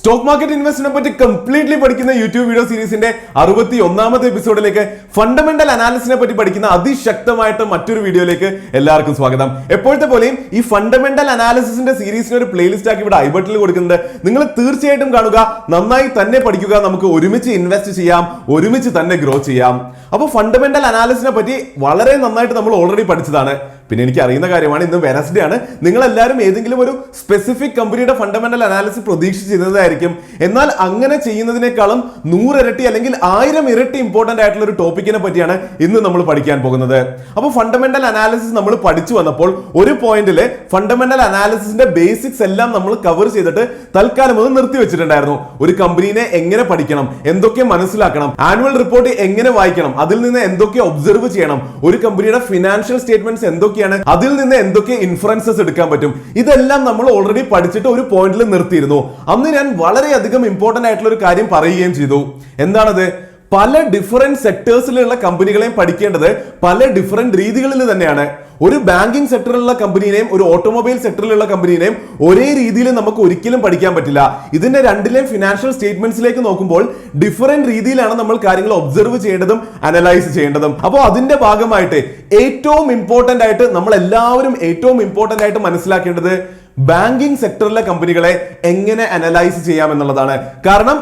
Stock market ഇൻവെസ്റ്റ്മെന്റിനെ പറ്റി completely പഠിക്കുന്ന YouTube video സീരീസിന്റെ 61ാമത്തെ എപ്പിസോഡിലേക്ക് ഫണ്ടമെന്റൽ അനാലിസിനെ പറ്റി പഠിക്കുന്ന അതിശക്തമായിട്ട് മറ്റൊരു വീഡിയോയിലേക്ക് എല്ലാവർക്കും സ്വാഗതം. എപ്പോഴത്തെ പോലെയും ഈ ഫണ്ടമെന്റൽ അനാലിസിന്റെ സീരീസിന് ഒരു പ്ലേലിസ്റ്റ് ആക്കി ഇവിടെ ഐ ബട്ടണിൽ കൊടുക്കുന്നുണ്ട്. നിങ്ങൾ തീർച്ചയായിട്ടും കാണുക, നന്നായി തന്നെ പഠിക്കുക. നമുക്ക് ഒരുമിച്ച് ഇൻവെസ്റ്റ് ചെയ്യാം, ഒരുമിച്ച് തന്നെ ഗ്രോ ചെയ്യാം. അപ്പോൾ ഫണ്ടമെന്റൽ അനാലിസിനെ പറ്റി വളരെ നന്നായിട്ട് നമ്മൾ ഓൾറെഡി പഠിച്ചതാണ്. പിന്നെ എനിക്ക് അറിയുന്ന കാര്യമാണ്, ഇന്ന് വെനസ്ഡേ ആണ്. നിങ്ങൾ എല്ലാവരും ഏതെങ്കിലും ഒരു സ്പെസിഫിക് കമ്പനിയുടെ ഫണ്ടമെന്റൽ അനാലിസിസ് പ്രതീക്ഷിച്ചിരുന്നതായിരിക്കും. എന്നാൽ അങ്ങനെ ചെയ്യുന്നതിനേക്കാളും 100 ഇരട്ടി അല്ലെങ്കിൽ 1000 ഇരട്ടി ഇമ്പോർട്ടന്റ് ആയിട്ടുള്ള ഒരു ടോപ്പിക്കിനെ പറ്റിയാണ് ഇന്ന് നമ്മൾ പഠിക്കാൻ പോകുന്നത്. അപ്പോൾ ഫണ്ടമെന്റൽ അനാലിസിസ് നമ്മൾ പഠിച്ചു വന്നപ്പോൾ ഒരു പോയിന്റിൽ ഫണ്ടമെന്റൽ അനാലിസിസിന്റെ ബേസിക്സ് എല്ലാം നമ്മൾ കവർ ചെയ്തിട്ട് തൽക്കാലം അത് നിർത്തി വെച്ചിട്ടുണ്ടായിരുന്നു. ഒരു കമ്പനിയെ എങ്ങനെ പഠിക്കണം, എന്തൊക്കെ മനസ്സിലാക്കണം, ആനുവൽ റിപ്പോർട്ട് എങ്ങനെ വായിക്കണം, അതിൽ നിന്ന് എന്തൊക്കെ ഒബ്സർവ് ചെയ്യണം, ഒരു കമ്പനിയുടെ ഫിനാൻഷ്യൽ സ്റ്റേറ്റ്മെന്റ്സ് എന്തൊക്കെയാണ്, അതിൽ നിന്ന് എന്തൊക്കെ ഇൻഫറൻസസ് എടുക്കാൻ പറ്റും, ഇതെല്ലാം നമ്മൾ ഓൾറെഡി പഠിച്ചിട്ട് ഒരു പോയിന്റിൽ നിർത്തിയിരുന്നു. അന്ന് ഞാൻ വളരെയധികം ഇമ്പോർട്ടന്റ് ആയിട്ടുള്ള ഒരു കാര്യം പറയുകയും ചെയ്തു. എന്താണത്? പല ഡിഫറെന്റ് സെക്ടേഴ്സിലുള്ള കമ്പനികളെയും പഠിക്കേണ്ടത് പല ഡിഫറെന്റ് രീതികളിൽ തന്നെയാണ്. ഒരു ബാങ്കിങ് സെക്ടറിലുള്ള കമ്പനിയെയും ഒരു ഓട്ടോമൊബൈൽ സെക്ടറിലുള്ള കമ്പനിയെയും ഒരേ രീതിയിൽ നമുക്ക് ഒരിക്കലും പഠിക്കാൻ പറ്റില്ല. ഇതിന്റെ രണ്ടിലെയും ഫിനാൻഷ്യൽ സ്റ്റേറ്റ്മെന്റ്സിലേക്ക് നോക്കുമ്പോൾ ഡിഫറെന്റ് രീതിയിലാണ് നമ്മൾ കാര്യങ്ങൾ ഒബ്സർവ് ചെയ്യേണ്ടതും അനലൈസ് ചെയ്യേണ്ടതും. അപ്പോൾ അതിന്റെ ഭാഗമായിട്ട് ഏറ്റവും ഇമ്പോർട്ടന്റ് ആയിട്ട് നമ്മൾ എല്ലാവരും ഏറ്റവും ഇമ്പോർട്ടന്റ് ആയിട്ട് മനസ്സിലാക്കേണ്ടത് ബാങ്കിങ് സെക്ടറിലെ കമ്പനികളെ എങ്ങനെ അനലൈസ് ചെയ്യാം എന്നുള്ളതാണ്. കാരണം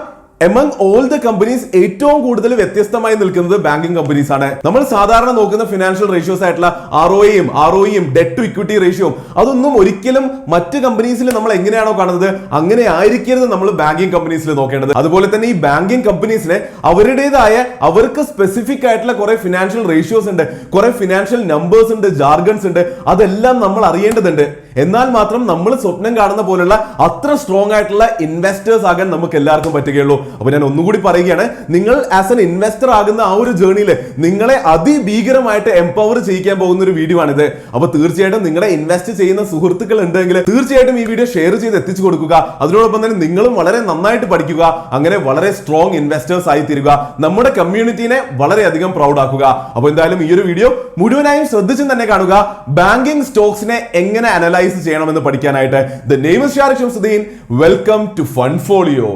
among all the companies ഏറ്റവും കൂടുതൽ വ്യത്യസ്തമായി നിൽക്കുന്നത് ബാങ്കിങ് കമ്പനീസ് ആണ്. നമ്മൾ സാധാരണ നോക്കുന്ന ഫിനാൻഷ്യൽ റേഷ്യോസ് ആയിട്ടുള്ള ROE, debt to equity ratio, അതൊന്നും ഒരിക്കലും മറ്റ് കമ്പനീസിൽ നമ്മൾ എങ്ങനെയാണോ കാണുന്നത് അങ്ങനെ ആയിരിക്കരുത് നമ്മൾ ബാങ്കിങ് കമ്പനീസിൽ നോക്കേണ്ടത്. അതുപോലെ തന്നെ ഈ ബാങ്കിങ് കമ്പനീസിന് അവരുടേതായ അവർക്ക് സ്പെസിഫിക് ആയിട്ടുള്ള കുറെ ഫിനാൻഷ്യൽ റേഷ്യോസ് ഉണ്ട്, കുറെ ഫിനാൻഷ്യൽ നമ്പേഴ്സ് ഉണ്ട്, ജാർഗൺസ് ഉണ്ട്. അതെല്ലാം നമ്മൾ അറിയേണ്ടതുണ്ട്. എന്നാൽ മാത്രം നമ്മൾ സ്വപ്നം കാണുന്ന പോലുള്ള അത്ര സ്ട്രോങ് ആയിട്ടുള്ള ഇൻവെസ്റ്റേഴ്സ് ആകാൻ നമുക്ക് എല്ലാവർക്കും പറ്റുകയുള്ളൂ. അപ്പൊ ഞാൻ ഒന്നുകൂടി പറയുകയാണ്, നിങ്ങൾ ആസ് എൻ ഇൻവെസ്റ്റർ ആകുന്ന ആ ഒരു ജേർണിയിൽ നിങ്ങളെ അതിഭീകരമായിട്ട് എംപവർ ചെയ്യിക്കാൻ പോകുന്ന ഒരു വീഡിയോ ആണിത്. അപ്പൊ തീർച്ചയായിട്ടും നിങ്ങളെ ഇൻവെസ്റ്റ് ചെയ്യുന്ന സുഹൃത്തുക്കൾ ഉണ്ടെങ്കിൽ തീർച്ചയായിട്ടും ഈ വീഡിയോ ഷെയർ ചെയ്ത് എത്തിച്ചു കൊടുക്കുക. അതിനോടൊപ്പം തന്നെ നിങ്ങളും വളരെ നന്നായിട്ട് പഠിക്കുക, അങ്ങനെ വളരെ സ്ട്രോങ് ഇൻവെസ്റ്റേഴ്സ് ആയി തീരുക, നമ്മുടെ കമ്മ്യൂണിറ്റീനെ വളരെയധികം പ്രൗഡ് ആക്കുക. അപ്പൊ എന്തായാലും ഈ ഒരു വീഡിയോ മുഴുവനായും ശ്രദ്ധിച്ചും തന്നെ കാണുക. ബാങ്കിങ് സ്റ്റോക്സിനെ എങ്ങനെ അനലൈസ് ചെയ്യണമെന്ന് പഠിക്കാനായിട്ട്. The name is Shariq Shamsuddin. Welcome to Fundfolio.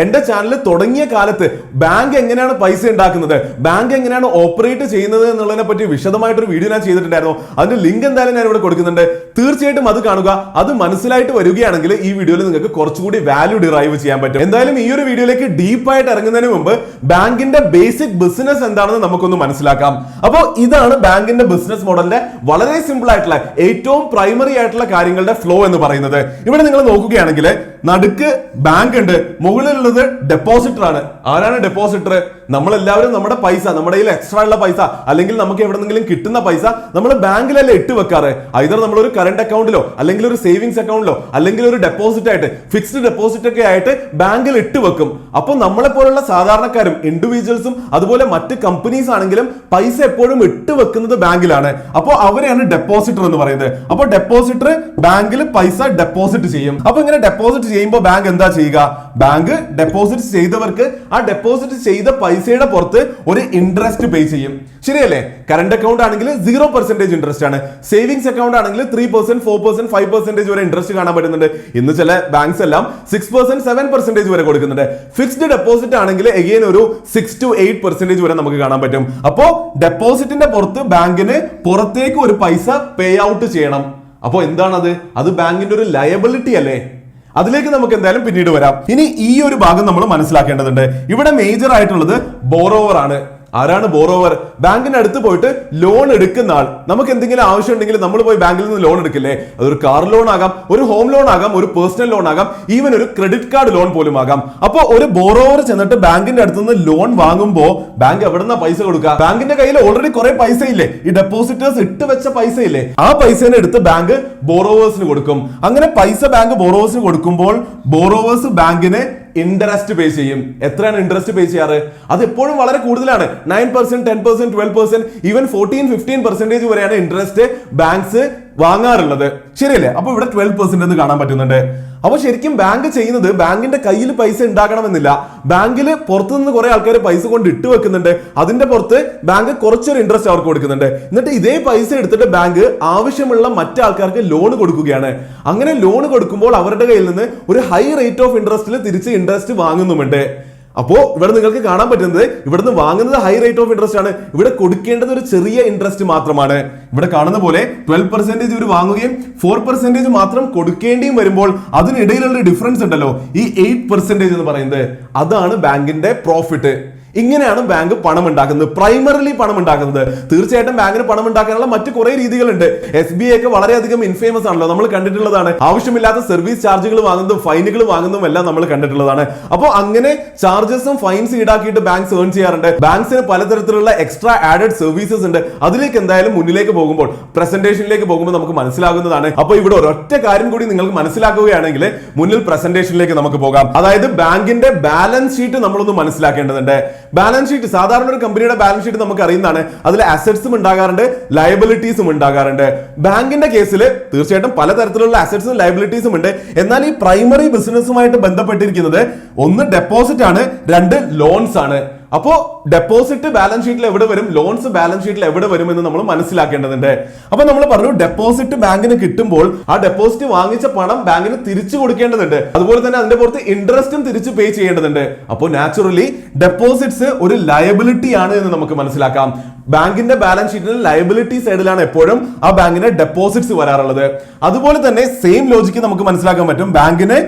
എന്റെ ചാനൽ തുടങ്ങിയ കാലത്ത് ബാങ്ക് എങ്ങനെയാണ് പൈസ ഉണ്ടാക്കുന്നത്, ബാങ്ക് എങ്ങനെയാണ് ഓപ്പറേറ്റ് ചെയ്യുന്നത് എന്നുള്ളതിനെ പറ്റി വിശദമായിട്ടൊരു വീഡിയോ ഞാൻ ചെയ്തിട്ടുണ്ടായിരുന്നു. അതിന്റെ ലിങ്ക് എന്തായാലും ഞാൻ ഇവിടെ കൊടുക്കുന്നുണ്ട്. തീർച്ചയായിട്ടും അത് കാണുക. അത് മനസ്സിലായിട്ട് വരികയാണെങ്കിൽ ഈ വീഡിയോയിൽ നിങ്ങൾക്ക് കുറച്ചുകൂടി വാല്യൂ ഡിറൈവ് ചെയ്യാൻ പറ്റും. എന്തായാലും ഈ ഒരു വീഡിയോയിലേക്ക് ഡീപ്പായിട്ട് ഇറങ്ങുന്നതിന് മുമ്പ് ബാങ്കിന്റെ ബേസിക് ബിസിനസ് എന്താണെന്ന് നമുക്കൊന്ന് മനസ്സിലാക്കാം. അപ്പോൾ ഇതാണ് ബാങ്കിന്റെ ബിസിനസ് മോഡലിന്റെ വളരെ സിമ്പിൾ ആയിട്ടുള്ള ഏറ്റവും പ്രൈമറി ആയിട്ടുള്ള കാര്യങ്ങളുടെ ഫ്ലോ എന്ന് പറയുന്നത്. ഇവിടെ നിങ്ങൾ നോക്കുകയാണെങ്കിൽ നടുക്ക് ബാങ്ക് ഉണ്ട്, മുകളിലുള്ള ഡെപ്പോസിറ്റർ ആണ്. ആരാണ് ഡെപ്പോസിറ്റർ? നമ്മളെല്ലാവരും നമ്മുടെ പൈസ, നമ്മുടെ കയ്യിൽ എക്സ്ട്രാ ഉള്ള പൈസ അല്ലെങ്കിൽ നമുക്ക് എവിടെന്നെങ്കിലും കിട്ടുന്ന പൈസ നമ്മൾ ബാങ്കിലല്ലേ ഇട്ട് വെക്കാറ്. ഐദർ നമ്മൾ ഒരു കറന്റ് അക്കൗണ്ടിലോ അല്ലെങ്കിൽ ഒരു സേവിങ്സ് അക്കൗണ്ടിലോ അല്ലെങ്കിൽ ഒരു ഡെപ്പോസിറ്റ് ആയിട്ട് ഫിക്സ്ഡ് ഡെപ്പോസിറ്റ് ഒക്കെ ആയിട്ട് ബാങ്കിൽ ഇട്ട് വെക്കും. അപ്പോൾ നമ്മളെ പോലുള്ള സാധാരണക്കാരും ഇൻഡിവിജ്വൽസും അതുപോലെ മറ്റ് കമ്പനീസ് ആണെങ്കിലും പൈസ എപ്പോഴും ഇട്ട് വെക്കുന്നത് ബാങ്കിലാണ്. അപ്പോൾ അവരെയാണ് ഡെപ്പോസിറ്റർ എന്ന് പറയുന്നത്. അപ്പോൾ ഡെപ്പോസിറ്റർ ബാങ്കിൽ പൈസ ഡെപ്പോസിറ്റ് ചെയ്യും. അപ്പൊ ഇങ്ങനെ ഡെപ്പോസിറ്റ് ചെയ്യുമ്പോൾ ബാങ്ക് എന്താ ചെയ്യുക? ബാങ്ക് ഡെപ്പോസിറ്റ് ചെയ്തവർക്ക് ആ ഡെപ്പോസിറ്റ് ചെയ്ത പൈസയുടെ പുറത്ത് ഒരു ഇൻട്രസ്റ്റ് പേ ചെയ്യും. ശരിയല്ലേ? കറന്റ് അക്കൗണ്ട് ആണെങ്കിൽ 0% ഇൻട്രസ്റ്റ് ആണ്. സേവിങ്സ് അക്കൗണ്ട് ആണെങ്കിൽ 3%, 4%, 5% വരെ ഇൻട്രസ്റ്റ് കാണാൻ പറ്റുന്നുണ്ട്. ഇന്ന് ചില ബാങ്ക്സ് എല്ലാം 6%, 7% വരെ കൊടുക്കുന്നുണ്ട്. ഫിക്സ്ഡ് ഡെപ്പോസിറ്റ് ആണെങ്കിൽ എഗെയിൻ ഒരു 6 to 8% വരെ നമുക്ക് കാണാൻ പറ്റും. അപ്പോ ഡെപ്പോസിറ്റിന്റെ പുറത്ത് ബാങ്കിന് പുറത്തേക്ക് ഒരു പൈസ പേ ഔട്ട് ചെയ്യണം. അപ്പോ എന്താണത്? അത് ബാങ്കിന്റെ ഒരു ലയബിലിറ്റി അല്ലേ? അതിലേക്ക് നമുക്ക് എന്തായാലും പിന്നീട് വരാം. ഇനി ഈ ഒരു ഭാഗം നമ്മൾ മനസ്സിലാക്കേണ്ടതുണ്ട്. ഇവിടെ മേജർ ആയിട്ടുള്ളത് ബോറോവർ ആണ്. ആരാണ് ബോറോവർ? ബാങ്കിന്റെ അടുത്ത് പോയിട്ട് ലോൺ എടുക്കുന്ന ആൾ. നമുക്ക് എന്തെങ്കിലും ആവശ്യം ഉണ്ടെങ്കിൽ നമ്മൾ പോയി ബാങ്കിൽ നിന്ന് ലോൺ എടുക്കില്ലേ? അതൊരു കാർ ലോൺ ആകാം, ഒരു ഹോം ലോൺ ആകാം, ഒരു പേഴ്സണൽ ലോൺ ആകാം, ഈവൻ ഒരു ക്രെഡിറ്റ് കാർഡ് ലോൺ പോലും ആകാം. അപ്പോൾ ഒരു ബോറോവർ ചെന്നിട്ട് ബാങ്കിന്റെ അടുത്ത് നിന്ന് ലോൺ വാങ്ങുമ്പോൾ ബാങ്ക് എവിടെന്നാ പൈസ കൊടുക്കുക? ബാങ്കിന്റെ കയ്യിൽ ഓൾറെഡി കുറെ പൈസ ഇല്ലേ? ഈ ഡെപ്പോസിറ്റേഴ്സ് ഇട്ട് വെച്ച പൈസ ഇല്ലേ? ആ പൈസനെ എടുത്ത് ബാങ്ക് ബോറോവേഴ്സിന് കൊടുക്കും. അങ്ങനെ പൈസ ബാങ്ക് ബോറോവേഴ്സിന് കൊടുക്കുമ്പോൾ ബോറോവേഴ്സ് ബാങ്കിന് ഇൻട്രസ്റ്റ് പേ ചെയ്യും. എത്രയാണ് ഇൻട്രസ്റ്റ് പേ ചെയ്യാറ്? അത് എപ്പോഴും വളരെ കൂടുതലാണ്. 9%, 10%, 12%, ഈവൻ 14-15% വരെയാണ് ഇൻട്രസ്റ്റ് ബാങ്ക്സ് വാങ്ങാറുള്ളത്. ശരിയല്ലേ? അപ്പൊ ഇവിടെ 12% എന്ന് കാണാൻ പറ്റുന്നുണ്ട്. അപ്പൊ ശരിക്കും ബാങ്ക് ചെയ്യുന്നത് ബാങ്കിന്റെ കയ്യിൽ പൈസ ഉണ്ടാക്കണമെന്നില്ല. ബാങ്കിൽ പുറത്തുനിന്ന് കുറെ ആൾക്കാർ പൈസ കൊണ്ട് ഇട്ട് വെക്കുന്നുണ്ട്. അതിന്റെ പുറത്ത് ബാങ്ക് കുറച്ചൊരു ഇൻട്രസ്റ്റ് അവർക്ക് കൊടുക്കുന്നുണ്ട്. എന്നിട്ട് ഇതേ പൈസ എടുത്തിട്ട് ബാങ്ക് ആവശ്യമുള്ള മറ്റു ആൾക്കാർക്ക് ലോൺ കൊടുക്കുകയാണ്. അങ്ങനെ ലോൺ കൊടുക്കുമ്പോൾ അവരുടെ കയ്യിൽ നിന്ന് ഒരു ഹൈ റേറ്റ് ഓഫ് ഇൻട്രസ്റ്റിൽ തിരിച്ച് ഇൻട്രസ്റ്റ് വാങ്ങുന്നുമുണ്ട്. അപ്പോ ഇവിടെ നിങ്ങൾക്ക് കാണാൻ പറ്റുന്നത് ഇവിടുന്ന് വാങ്ങുന്നത് ഹൈ റേറ്റ് ഓഫ് ഇൻട്രസ്റ്റ് ആണ്, ഇവിടെ കൊടുക്കേണ്ടത് ഒരു ചെറിയ ഇൻട്രസ്റ്റ് മാത്രമാണ്. ഇവിടെ കാണുന്ന പോലെ 12% ഇവർ വാങ്ങുകയും 4% മാത്രം കൊടുക്കേണ്ടിയും വരുമ്പോൾ അതിനിടയിലുള്ള ഡിഫറൻസ് ഉണ്ടല്ലോ, ഈ 8% എന്ന് പറയുന്നത്, അതാണ് ബാങ്കിന്റെ പ്രോഫിറ്റ്. ഇങ്ങനെയാണ് ബാങ്ക് പണം ഉണ്ടാക്കുന്നത്, പ്രൈമറിലി പണം ഉണ്ടാക്കുന്നത്. തീർച്ചയായിട്ടും ബാങ്കിന് പണം ഉണ്ടാക്കാനുള്ള മറ്റു കുറെ രീതികളുണ്ട്. SBI ഒക്കെ വളരെയധികം ഇൻഫേമസ് ആണല്ലോ, നമ്മൾ കണ്ടിട്ടുള്ളതാണ്. ആവശ്യമില്ലാത്ത സർവീസ് ചാർജുകൾ വാങ്ങുന്നതും ഫൈനുകൾ വാങ്ങുന്നതും എല്ലാം നമ്മൾ കണ്ടിട്ടുള്ളതാണ്. അപ്പോൾ അങ്ങനെ ചാർജസും ഫൈൻസ് ഈടാക്കിയിട്ട് ബാങ്ക്സ് ഏൺ ചെയ്യാറുണ്ട്. ബാങ്ക്സിന് പലതരത്തിലുള്ള എക്സ്ട്രാ ആഡഡ് സർവീസസ് ഉണ്ട്. അതിലേക്ക് എന്തായാലും മുന്നിലേക്ക് പോകുമ്പോൾ, പ്രസന്റേഷനിലേക്ക് പോകുമ്പോൾ നമുക്ക് മനസ്സിലാകുന്നതാണ്. അപ്പോൾ ഇവിടെ ഒരൊറ്റ കാര്യം കൂടി നിങ്ങൾക്ക് മനസ്സിലാക്കുകയാണെങ്കിൽ മുന്നിൽ പ്രസന്റേഷനിലേക്ക് നമുക്ക് പോകാം. അതായത് ബാങ്കിന്റെ ബാലൻസ് ഷീറ്റ് നമ്മളൊന്ന് മനസ്സിലാക്കേണ്ടതുണ്ട്. ബാലൻസ് ഷീറ്റ്, സാധാരണ ഒരു കമ്പനിയുടെ ബാലൻസ് ഷീറ്റ് നമുക്ക് അറിയുന്നതാണ്. അതിൽ അസറ്റ്സും ഉണ്ടാകാറുണ്ട്, ലയബിലിറ്റീസും ഉണ്ടാകാറുണ്ട്. ബാങ്കിന്റെ കേസിൽ തീർച്ചയായിട്ടും പലതരത്തിലുള്ള അസറ്റ്സും ലയബിലിറ്റീസും ഉണ്ട്. എന്നാൽ ഈ പ്രൈമറി ബിസിനസ്സുമായിട്ട് ബന്ധപ്പെട്ടിരിക്കുന്നത് ഒന്ന് ഡെപ്പോസിറ്റ് ആണ്, രണ്ട് ലോൺസ് ആണ്. അപ്പോ ഡെപ്പോസിറ്റ് ബാലൻസ് ഷീറ്റിൽ എവിടെ വരും, ലോൺസ് ബാലൻസ് ഷീറ്റിൽ എവിടെ വരും എന്ന് നമ്മൾ മനസ്സിലാക്കേണ്ടതുണ്ട്. അപ്പൊ നമ്മൾ പറഞ്ഞു ഡെപ്പോസിറ്റ് ബാങ്കിന് കിട്ടുമ്പോൾ ആ ഡെപ്പോസിറ്റ് വാങ്ങിച്ച പണം ബാങ്കിന് തിരിച്ചു കൊടുക്കേണ്ടതുണ്ട്. അതുപോലെ തന്നെ അതിന്റെ പുറത്ത് ഇൻട്രസ്റ്റും തിരിച്ചു പേ ചെയ്യേണ്ടതുണ്ട്. അപ്പോൾ നാച്ചുറലി ഡെപ്പോസിറ്റ്സ് ഒരു ലയബിലിറ്റി ആണ് എന്ന് നമുക്ക് മനസ്സിലാക്കാം. ബാങ്കിന്റെ ബാലൻസ് ഷീറ്റിൽ ലയബിലിറ്റി സൈഡിലാണ് എപ്പോഴും ആ ബാങ്കിന് ഡെപ്പോസിറ്റ്സ് വരാറുള്ളത്. അതുപോലെ തന്നെ സെയിം ലോജിക്ക് നമുക്ക് മനസ്സിലാക്കാൻ പറ്റും, ബാങ്കിന്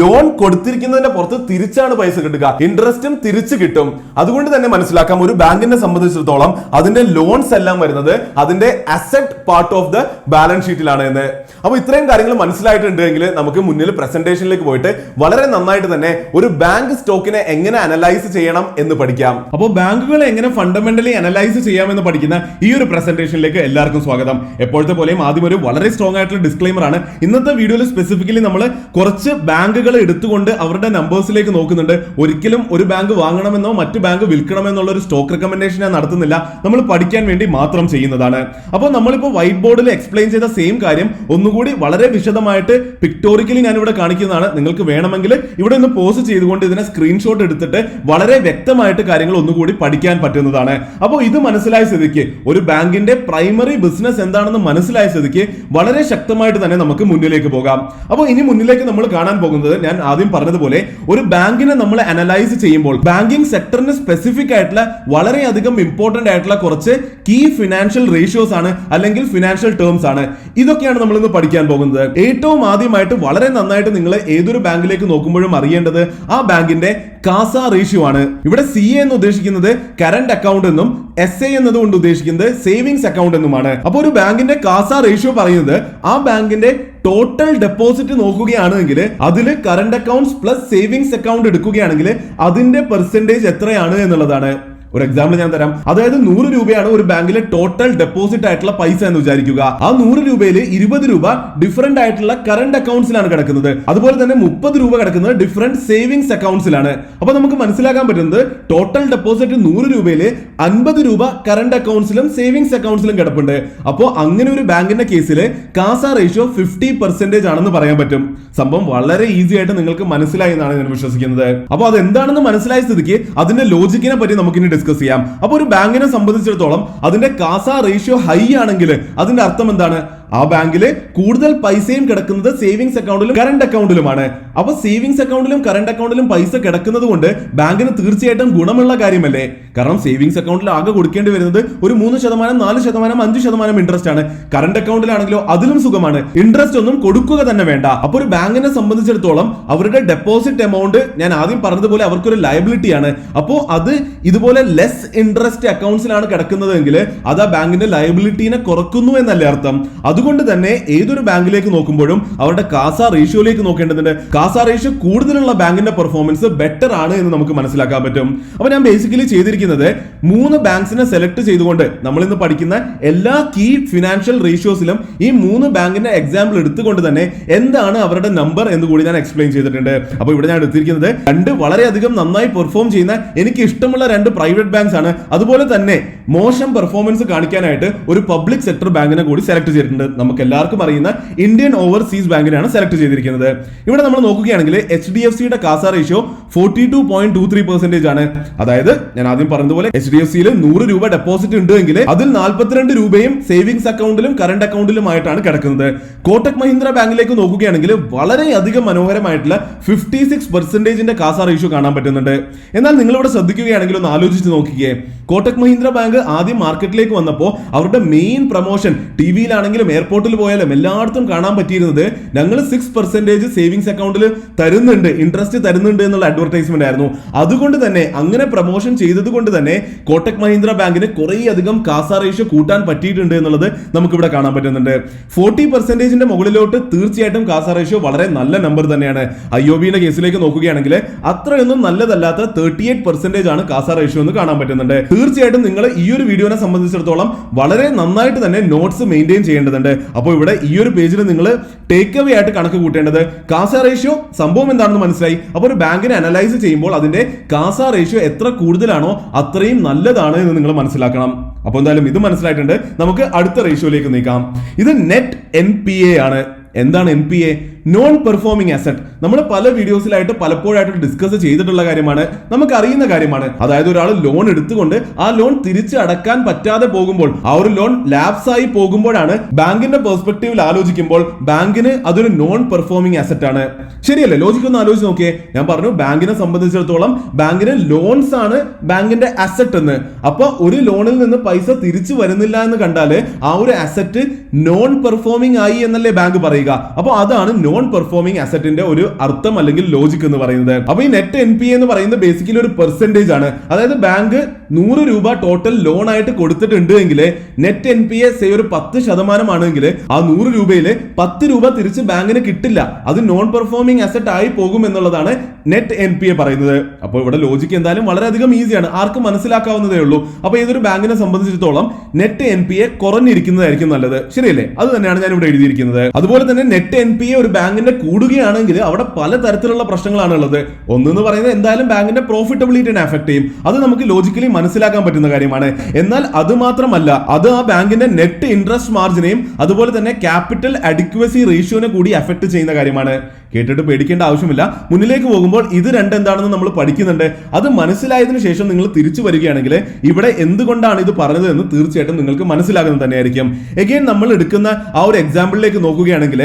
ലോൺ കൊടുത്തിരിക്കുന്നതിന്റെ പുറത്ത് തിരിച്ചാണ് പൈസ കിട്ടുക, ഇൻട്രസ്റ്റും തിരിച്ചു കിട്ടും. അതുകൊണ്ട് തന്നെ മനസ്സിലാക്കാം ഒരു ബാങ്കിനെ സംബന്ധിച്ചിടത്തോളം അതിന്റെ ലോൺസ് എല്ലാം വരുന്നത് അതിന്റെ asset part of the balance ഷീറ്റിലാണ് എന്ന്. അപ്പൊ ഇത്രയും കാര്യങ്ങൾ മനസ്സിലായിട്ടുണ്ടെങ്കിൽ നമുക്ക് മുന്നിൽ പ്രസന്റേഷനിലേക്ക് പോയിട്ട് വളരെ നന്നായിട്ട് തന്നെ ഒരു ബാങ്ക് സ്റ്റോക്കിനെ എങ്ങനെ അനലൈസ് ചെയ്യണം എന്ന് പഠിക്കാം. അപ്പോൾ ബാങ്കുകളെ എങ്ങനെ ഫണ്ടമെന്റലി അനലൈസ് ചെയ്യാമെന്ന് പഠിക്കുന്ന ഈ ഒരു പ്രസന്റേഷനിലേക്ക് എല്ലാവർക്കും സ്വാഗതം. എപ്പോഴത്തെ പോലെയും ആദ്യം ഒരു വളരെ സ്ട്രോങ് ആയിട്ടുള്ള ഡിസ്ക്ലെയിമർ ആണ്. ഇന്നത്തെ വീഡിയോയിൽ സ്പെസിഫിക്കലി നമ്മൾ കുറച്ച് ബാങ്കുകൾ എടുത്തുകൊണ്ട് അവരുടെ നമ്പേഴ്സിലേക്ക് നോക്കുന്നുണ്ട്. ഒരിക്കലും ഒരു ബാങ്ക് വാങ്ങണമെന്നോ മറ്റു ബാങ്ക് വിൽക്കണമെന്നുള്ള ഒരു സ്റ്റോക്ക് റെക്കമെൻഡേഷൻ ഞാൻ നടത്തുന്നില്ല, നമ്മൾ പഠിക്കാൻ വേണ്ടി മാത്രം ചെയ്യുന്നതാണ്. അപ്പോൾ നമ്മളിപ്പോൾ വൈറ്റ് ബോർഡിൽ എക്സ്പ്ലെയിൻ ചെയ്ത സെയിം കാര്യം ഒന്നുകൂടി വളരെ വിശദമായിട്ട് പിക്ടോറിക്കലി ഞാൻ ഇവിടെ കാണിക്കുന്നതാണ്. നിങ്ങൾക്ക് വേണമെങ്കിൽ ഇവിടെ ഒന്ന് പോസ് ചെയ്തുകൊണ്ട് ഇതിനെ സ്ക്രീൻഷോട്ട് എടുത്തിട്ട് വളരെ വ്യക്തമായിട്ട് കാര്യങ്ങൾ ഒന്നുകൂടി പഠിക്കാൻ പറ്റുന്നതാണ്. അപ്പോൾ ഇത് മനസ്സിലായ സ്ഥിതിക്ക്, ഒരു ബാങ്കിന്റെ പ്രൈമറി ബിസിനസ് എന്താണെന്ന് മനസ്സിലായ സ്ഥിതിക്ക് വളരെ ശക്തമായിട്ട് തന്നെ നമുക്ക് മുന്നിലേക്ക് പോകാം. അപ്പോൾ ഇനി മുന്നിലേക്ക് നമ്മൾ കാണാൻ പോകുന്നത്, ഞാൻ ആദ്യം പറഞ്ഞതുപോലെ ഒരു ബാങ്കിനെ നമ്മൾ അനലൈസ് ചെയ്യുമ്പോൾ ബാങ്കിങ് സെക്ടറിന് സ്പെസിഫിക് ആയിട്ടുള്ള വളരെയധികം ഇമ്പോർട്ടന്റ് ആയിട്ടുള്ള കുറച്ച് കീ ഫിനാൻഷ്യൽ റേഷ്യോസ് ആണ്, അല്ലെങ്കിൽ ഫിനാൻഷ്യൽ ടേംസ് ആണ്. ഇതൊക്കെയാണ് നമ്മൾ ഇന്ന് പഠിക്കാൻ പോകുന്നത്. ഏറ്റവും ആദ്യമായിട്ട് വളരെ നന്നായിട്ട് നിങ്ങൾ ഏതൊരു ബാങ്കിലേക്ക് നോക്കുമ്പോഴും അറിയേണ്ടത് ആ ബാങ്കിന്റെ കാസ റേഷ്യോ ആണ്. ഇവിടെ CA എന്ന് ഉദ്ദേശിക്കുന്നത് കറന്റ് അക്കൗണ്ട് എന്നും SA എന്നതുകൊണ്ട് ഉദ്ദേശിക്കുന്നത് സേവിങ്സ് അക്കൗണ്ട് എന്നുമാണ്. അപ്പോൾ ഒരു ബാങ്കിന്റെ കാസ റേഷ്യോ പറയുന്നത് ആ ബാങ്കിന്റെ ടോട്ടൽ ഡെപ്പോസിറ്റ് നോക്കുകയാണെങ്കിൽ അതിൽ current accounts plus savings account എടുക്കുകയാണെങ്കിൽ അതിന്റെ പെർസെന്റേജ് എത്രയാണ് എന്നുള്ളതാണ്. ഒരു എക്സാമ്പിൾ ഞാൻ തരാം. അതായത് 100 രൂപയാണ് ഒരു ബാങ്കിലെ ടോട്ടൽ ഡെപ്പോസിറ്റ് ആയിട്ടുള്ള പൈസ എന്ന് വിചാരിക്കുക. ആ 100 രൂപയിൽ 20 രൂപ ഡിഫറന്റ് ആയിട്ടുള്ള കറന്റ് അക്കൗണ്ട്സിലാണ് കിടക്കുന്നത്. അതുപോലെ തന്നെ 30 രൂപ കിടക്കുന്നത് ഡിഫറന്റ് സേവിങ്സ് അക്കൗണ്ട്സിലാണ്. അപ്പൊ നമുക്ക് മനസ്സിലാക്കാൻ പറ്റുന്നത് ടോട്ടൽ ഡെപ്പോസിറ്റ് 100 രൂപയിൽ 50 രൂപ കറന്റ് അക്കൗണ്ട്സിലും സേവിങ്സ് അക്കൗണ്ട്സിലും കിടപ്പുണ്ട്. അപ്പോൾ അങ്ങനെ ഒരു ബാങ്കിന്റെ കേസിൽ കാസ റേഷ്യോ 50% ആണെന്ന് പറയാൻ പറ്റും. സംഭവം വളരെ ഈസി ആയിട്ട് നിങ്ങൾക്ക് മനസ്സിലായി എന്നാണ് ഞാൻ വിശ്വസിക്കുന്നത്. അപ്പോൾ അത് എന്താണെന്ന് മനസ്സിലായ സ്ഥിതിക്ക് അതിന്റെ ലോജിക്കിനെ പറ്റി നമുക്കിനി ഡിസ്കസ് ചെയ്യാം. അപ്പോൾ ഒരു ബാങ്കിനെ സംബന്ധിച്ചിടത്തോളം അതിന്റെ കാസ റേഷ്യോ ഹൈ ആണെങ്കിൽ അതിന്റെ അർത്ഥം എന്താണ്? ആ ബാങ്കിൽ കൂടുതൽ പൈസയും കിടക്കുന്നത് സേവിങ്സ് അക്കൗണ്ടിലും കറന്റ് അക്കൗണ്ടിലുമാണ്. അപ്പൊ സേവിങ്സ് അക്കൗണ്ടിലും കറന്റ് അക്കൗണ്ടിലും പൈസ കിടക്കുന്നത് കൊണ്ട് ബാങ്കിന് തീർച്ചയായിട്ടും ഗുണമുള്ള കാര്യമല്ലേ? കാരണം സേവിങ്സ് അക്കൗണ്ടിൽ ആകെ കൊടുക്കേണ്ടി വരുന്നത് ഒരു 3%, 4%, 5% ഇൻട്രസ്റ്റ് ആണ്. കറന്റ് അക്കൗണ്ടിലാണെങ്കിലോ അതിലും സുഖമാണ്, ഇൻട്രസ്റ്റ് ഒന്നും കൊടുക്കുക തന്നെ വേണ്ട. അപ്പൊ ഒരു ബാങ്കിനെ സംബന്ധിച്ചിടത്തോളം അവരുടെ ഡെപ്പോസിറ്റ് എമൗണ്ട് ഞാൻ ആദ്യം പറഞ്ഞതുപോലെ അവർക്കൊരു ലയബിലിറ്റി ആണ്. അപ്പോ അത് ഇതുപോലെ ലെസ് ഇൻട്രസ്റ്റ് അക്കൗണ്ട്സിലാണ് കിടക്കുന്നതെങ്കിൽ അത് ആ ബാങ്കിന്റെ ലയബിലിറ്റിനെ കുറക്കുന്നു എന്നല്ലേ അർത്ഥം. അതുകൊണ്ട് തന്നെ ഏതൊരു ബാങ്കിലേക്ക് നോക്കുമ്പോഴും അവരുടെ കാസ റേഷ്യോയിലേക്ക് നോക്കേണ്ടതുണ്ട്. കാസ റേഷ്യോ കൂടുതലുള്ള ബാങ്കിന്റെ പെർഫോമൻസ് ബെറ്റർ ആണ് എന്ന് നമുക്ക് മനസ്സിലാക്കാൻ പറ്റും. അപ്പൊ ഞാൻ ബേസിക്കലി ചെയ്തിരിക്കുന്നത് 3 ബാങ്ക്സിനെ സെലക്ട് ചെയ്തുകൊണ്ട് നമ്മൾ ഇന്ന് പഠിക്കുന്ന എല്ലാ കീ ഫിനാൻഷ്യൽ റേഷ്യോസിലും ഈ 3 ബാങ്കിന്റെ എക്സാമ്പിൾ എടുത്തുകൊണ്ട് തന്നെ എന്താണ് അവരുടെ നമ്പർ എന്ന് കൂടി ഞാൻ എക്സ്പ്ലെയിൻ ചെയ്തിട്ടുണ്ട്. അപ്പൊ ഇവിടെ ഞാൻ എടുത്തിരിക്കുന്നത് 2 വളരെയധികം നന്നായി പെർഫോം ചെയ്യുന്ന എനിക്ക് ഇഷ്ടമുള്ള 2 പ്രൈവറ്റ് ബാങ്ക്സ് ആണ്. അതുപോലെ തന്നെ മോശം പെർഫോമൻസ് കാണിക്കാനായിട്ട് ഒരു പബ്ലിക് സെക്ടർ ബാങ്കിനെ കൂടി സെലക്ട് ചെയ്തിട്ടുണ്ട്. നമുക്ക് എല്ലാവർക്കും അറിയുന്ന ഇന്ത്യൻ ഓവർസീസ് ബാങ്കിനെയാണ് സെലക്ട് ചെയ്തിരിക്കുന്നത്. ഇവിടെ നമ്മൾ നോക്കുകയാണെങ്കിൽ HDFCയുടെ കാസ റേഷ്യോ 42.23% ആണ്. അതായത് ഞാൻ ആദ്യം പറഞ്ഞതുപോലെ HDFCയിൽ 100 രൂപ ഡെപ്പോസിറ്റ് ഉണ്ടെങ്കിൽ അതിൽ 42 രൂപയും സേവിങ്സ് അക്കൗണ്ടിലും കറന്റ് അക്കൗണ്ടിലുമായിട്ടാണ് കിടക്കുന്നത്. കോട്ടക് മഹീന്ദ്ര ബാങ്കിലേക്ക് നോക്കുകയാണെങ്കിൽ വളരെയധികം മനോഹരമായിട്ടുള്ള 56% കാസ റേഷ്യോ കാണാൻ പറ്റുന്നുണ്ട്. എന്നാൽ നിങ്ങൾ ഇവിടെ ശ്രദ്ധിക്കുകയാണെങ്കിൽ ഒന്ന് ആലോചിച്ച് നോക്കിക്കേ, കോട്ടക് മഹീന്ദ്ര ബാങ്ക് ആദ്യം മാർക്കറ്റിലേക്ക് വന്നപ്പോൾ അവരുടെ മെയിൻ പ്രൊമോഷൻ ടിവിയിലാണെങ്കിലും എയർപോർട്ടിൽ പോയാലും എല്ലായിടത്തും കാണാൻ പറ്റിയിരുന്നത് ഞങ്ങൾ 6% സേവിങ്സ് അക്കൗണ്ടിൽ തരുന്നുണ്ട്, ഇൻട്രസ്റ്റ് തരുന്നുണ്ട് എന്നുള്ള അഡ്വർടൈസ്മെന്റ് ആയിരുന്നു. അതുകൊണ്ട് തന്നെ അങ്ങനെ പ്രൊമോഷൻ ചെയ്തത് കൊണ്ട് തന്നെ കോട്ടക് മഹീന്ദ്ര ബാങ്കിന് കുറേ അധികം കാസ റേഷ്യോ കൂട്ടാൻ പറ്റിയിട്ടുണ്ട് എന്നുള്ളത് നമുക്ക് ഇവിടെ കാണാൻ പറ്റുന്നുണ്ട്. 40% മുകളിലോട്ട് തീർച്ചയായിട്ടും കാസ റേഷ്യോ വളരെ നല്ല നമ്പർ തന്നെയാണ്. IOBയുടെ കേസിലേക്ക് നോക്കുകയാണെങ്കിൽ അത്രയൊന്നും നല്ലതല്ലാത്ത 38% ആണ് കാസ റേഷ്യോ എന്ന് കാണാൻ പറ്റുന്നുണ്ട്. തീർച്ചയായിട്ടും നിങ്ങൾ ഈ ഒരു വീഡിയോനെ സംബന്ധിച്ചിടത്തോളം വളരെ നന്നായിട്ട് തന്നെ നോട്ട്സ് മെയിൻറ്റെയിൻ ചെയ്യേണ്ടതുണ്ട്. അപ്പോൾ ഇവിടെ ഈ ഒരു പേജിൽ നിങ്ങൾ ടേക്ക് അവേ ആയിട്ട് കണക്ക് കൂട്ടേണ്ടത് കാസ റേഷ്യോ സംഭവം എന്താണെന്ന് മനസ്സിലായി. അപ്പോൾ ഒരു ബാങ്കിനെ അനലൈസ് ചെയ്യുമ്പോൾ അതിന്റെ കാസ റേഷ്യോ എത്ര കൂടുതലാണോ അത്രയും നല്ലതാണ് എന്ന് നിങ്ങൾ മനസ്സിലാക്കണം. അപ്പോൾ എന്തായാലും ഇത് മനസ്സിലായിട്ടുണ്ട്. നമുക്ക് അടുത്ത റേഷ്യോയിലേക്ക് നീക്കാം. ഇത് നെറ്റ് NPA ആണ്. എന്താണ് NPA? Non performing asset. നമ്മൾ പല വീഡിയോസിലായിട്ട് പലപ്പോഴായിട്ട് ഡിസ്കസ് ചെയ്തിട്ടുള്ള കാര്യമാണ്, നമുക്ക് അറിയുന്ന കാര്യമാണ്. അതായത് ഒരാൾ ലോൺ എടുത്തുകൊണ്ട് ആ ലോൺ തിരിച്ച് അടക്കാൻ പറ്റാതെ പോകുമ്പോൾ, ആ ഒരു ലോൺ ലാപ്സ് ആയി പോകുമ്പോഴാണ് ബാങ്കിന്റെ പെർസ്പെക്ടീവിൽ ആലോചിക്കുമ്പോൾ ബാങ്കിന് അതൊരു നോൺ പെർഫോമിംഗ് അസറ്റ് ആണ്. ശരിയല്ലേ? ലോജിക്ക് ഒന്ന് ആലോചിച്ച് നോക്കിയേ. ഞാൻ പറഞ്ഞു ബാങ്കിനെ സംബന്ധിച്ചിടത്തോളം ബാങ്കിന് ലോൺസ് ആണ് ബാങ്കിന്റെ അസറ്റ് എന്ന്. അപ്പൊ ഒരു ലോണിൽ നിന്ന് പൈസ തിരിച്ചു വരുന്നില്ല എന്ന് കണ്ടാല് ആ ഒരു അസറ്റ് നോൺ പെർഫോമിംഗ് ആയി എന്നല്ലേ ബാങ്ക് പറയുക. അപ്പൊ അതാണ് നോൺ പെർഫോമിംഗ് അസറ്റിന്റെ ഒരു അർത്ഥം അല്ലെങ്കിൽ ലോജിക് എന്ന് പറയുന്നത്. അപ്പൊ ഈ നെറ്റ് NPA എന്ന് പറയുന്നത് ബേസിക്കലി ഒരു പെർസെന്റേജ് ആണ്. അതായത് ബാങ്ക് 100 രൂപ ടോട്ടൽ ലോൺ ആയിട്ട് കൊടുത്തിട്ടുണ്ട് എങ്കിൽ നെറ്റ് NPA ഒരു 10% ആണെങ്കിൽ ആ 100 രൂപയിൽ 10 രൂപ തിരിച്ച് ബാങ്കിന് കിട്ടില്ല, അത് നോൺ പെർഫോമിംഗ് അസറ്റ് ആയി പോകും എന്നുള്ളതാണ് നെറ്റ് NPA പറയുന്നത്. അപ്പോൾ ഇവിടെ ലോജിക്ക് എന്തായാലും വളരെയധികം ഈസിയാണ്, ആർക്കും മനസ്സിലാക്കാവുന്നതേ ഉള്ളൂ. അപ്പൊ ഏതൊരു ബാങ്കിനെ സംബന്ധിച്ചിടത്തോളം നെറ്റ് NPA കുറഞ്ഞിരിക്കുന്നതായിരിക്കും നല്ലത്. ശരിയല്ലേ? അത് തന്നെയാണ് ഞാൻ ഇവിടെ എഴുതിയിരിക്കുന്നത്. അതുപോലെ തന്നെ നെറ്റ് NPA ഒരു ബാങ്കിന്റെ കൂടുകയാണെങ്കിൽ അവിടെ പല തരത്തിലുള്ള പ്രശ്നങ്ങളാണ് ഉള്ളത്. ഒന്നെന്ന് പറയുന്നത് എന്തായാലും ബാങ്കിന്റെ പ്രോഫിറ്റബിലിറ്റിനെ അഫക്ട് ചെയ്യും. അത് നമുക്ക് ലോജിക്കലി മനസ്സിലാക്കാൻ പറ്റുന്ന കാര്യമാണ്. എന്നാൽ അത് മാത്രമല്ല, അത് ആ ബാങ്കിന്റെ നെറ്റ് ഇൻട്രസ്റ്റ് മാർജിനെയും അതുപോലെ തന്നെ ക്യാപിറ്റൽ അഡിക്വസി റേഷ്യോനെ കൂടി അഫക്ട് ചെയ്യുന്ന കാര്യമാണ്. കേട്ടിട്ട് പേടിക്കേണ്ട ആവശ്യമില്ല. മുന്നിലേക്ക് പോകുമ്പോൾ ഇത് രണ്ടും എന്താണെന്ന് നമ്മൾ പഠിക്കുന്നുണ്ട്. അത് മനസ്സിലായതിനു ശേഷം നിങ്ങൾ തിരിച്ചു വരികയാണെങ്കിൽ ഇവിടെ എന്തുകൊണ്ടാണ് ഇത് പറഞ്ഞത് എന്ന് തീർച്ചയായിട്ടും നിങ്ങൾക്ക് മനസ്സിലാകുന്നത് തന്നെയായിരിക്കും. എഗെയിൻ നമ്മൾ എടുക്കുന്ന ആ ഒരു എക്സാമ്പിളിലേക്ക് നോക്കുകയാണെങ്കിൽ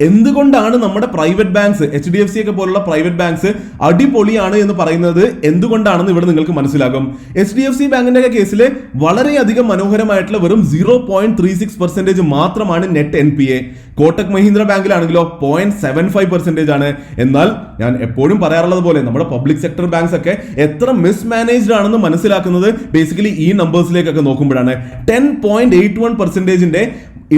എന്തുകൊണ്ടാണ് നമ്മുടെ പ്രൈവറ്റ് ബാങ്ക്സ്, HDFC ഒക്കെ പോലുള്ള പ്രൈവറ്റ് ബാങ്ക്സ് അടിപൊളിയാണ് എന്ന് പറയുന്നത് എന്തുകൊണ്ടാണെന്ന് ഇവിടെ നിങ്ങൾക്ക് മനസ്സിലാകും. HDFC ബാങ്കിന്റെ കേസിൽ വളരെയധികം മനോഹരമായിട്ടുള്ള വെറും 0.36% മാത്രമാണ് നെറ്റ് NPA. കോട്ടക് മഹീന്ദ്ര ബാങ്കിലാണെങ്കിലോ 0.75% ആണ്. എന്നാൽ ഞാൻ എപ്പോഴും പറയാറുള്ളത് പോലെ നമ്മുടെ പബ്ലിക് സെക്ടർ ബാങ്ക്സ് ഒക്കെ എത്ര മിസ്മാനേജ്ഡ് ആണെന്ന് മനസ്സിലാക്കുന്നത് ബേസിക്കലി ഈ നമ്പേഴ്സിലേക്കൊക്കെ നോക്കുമ്പോഴാണ്. 10.81%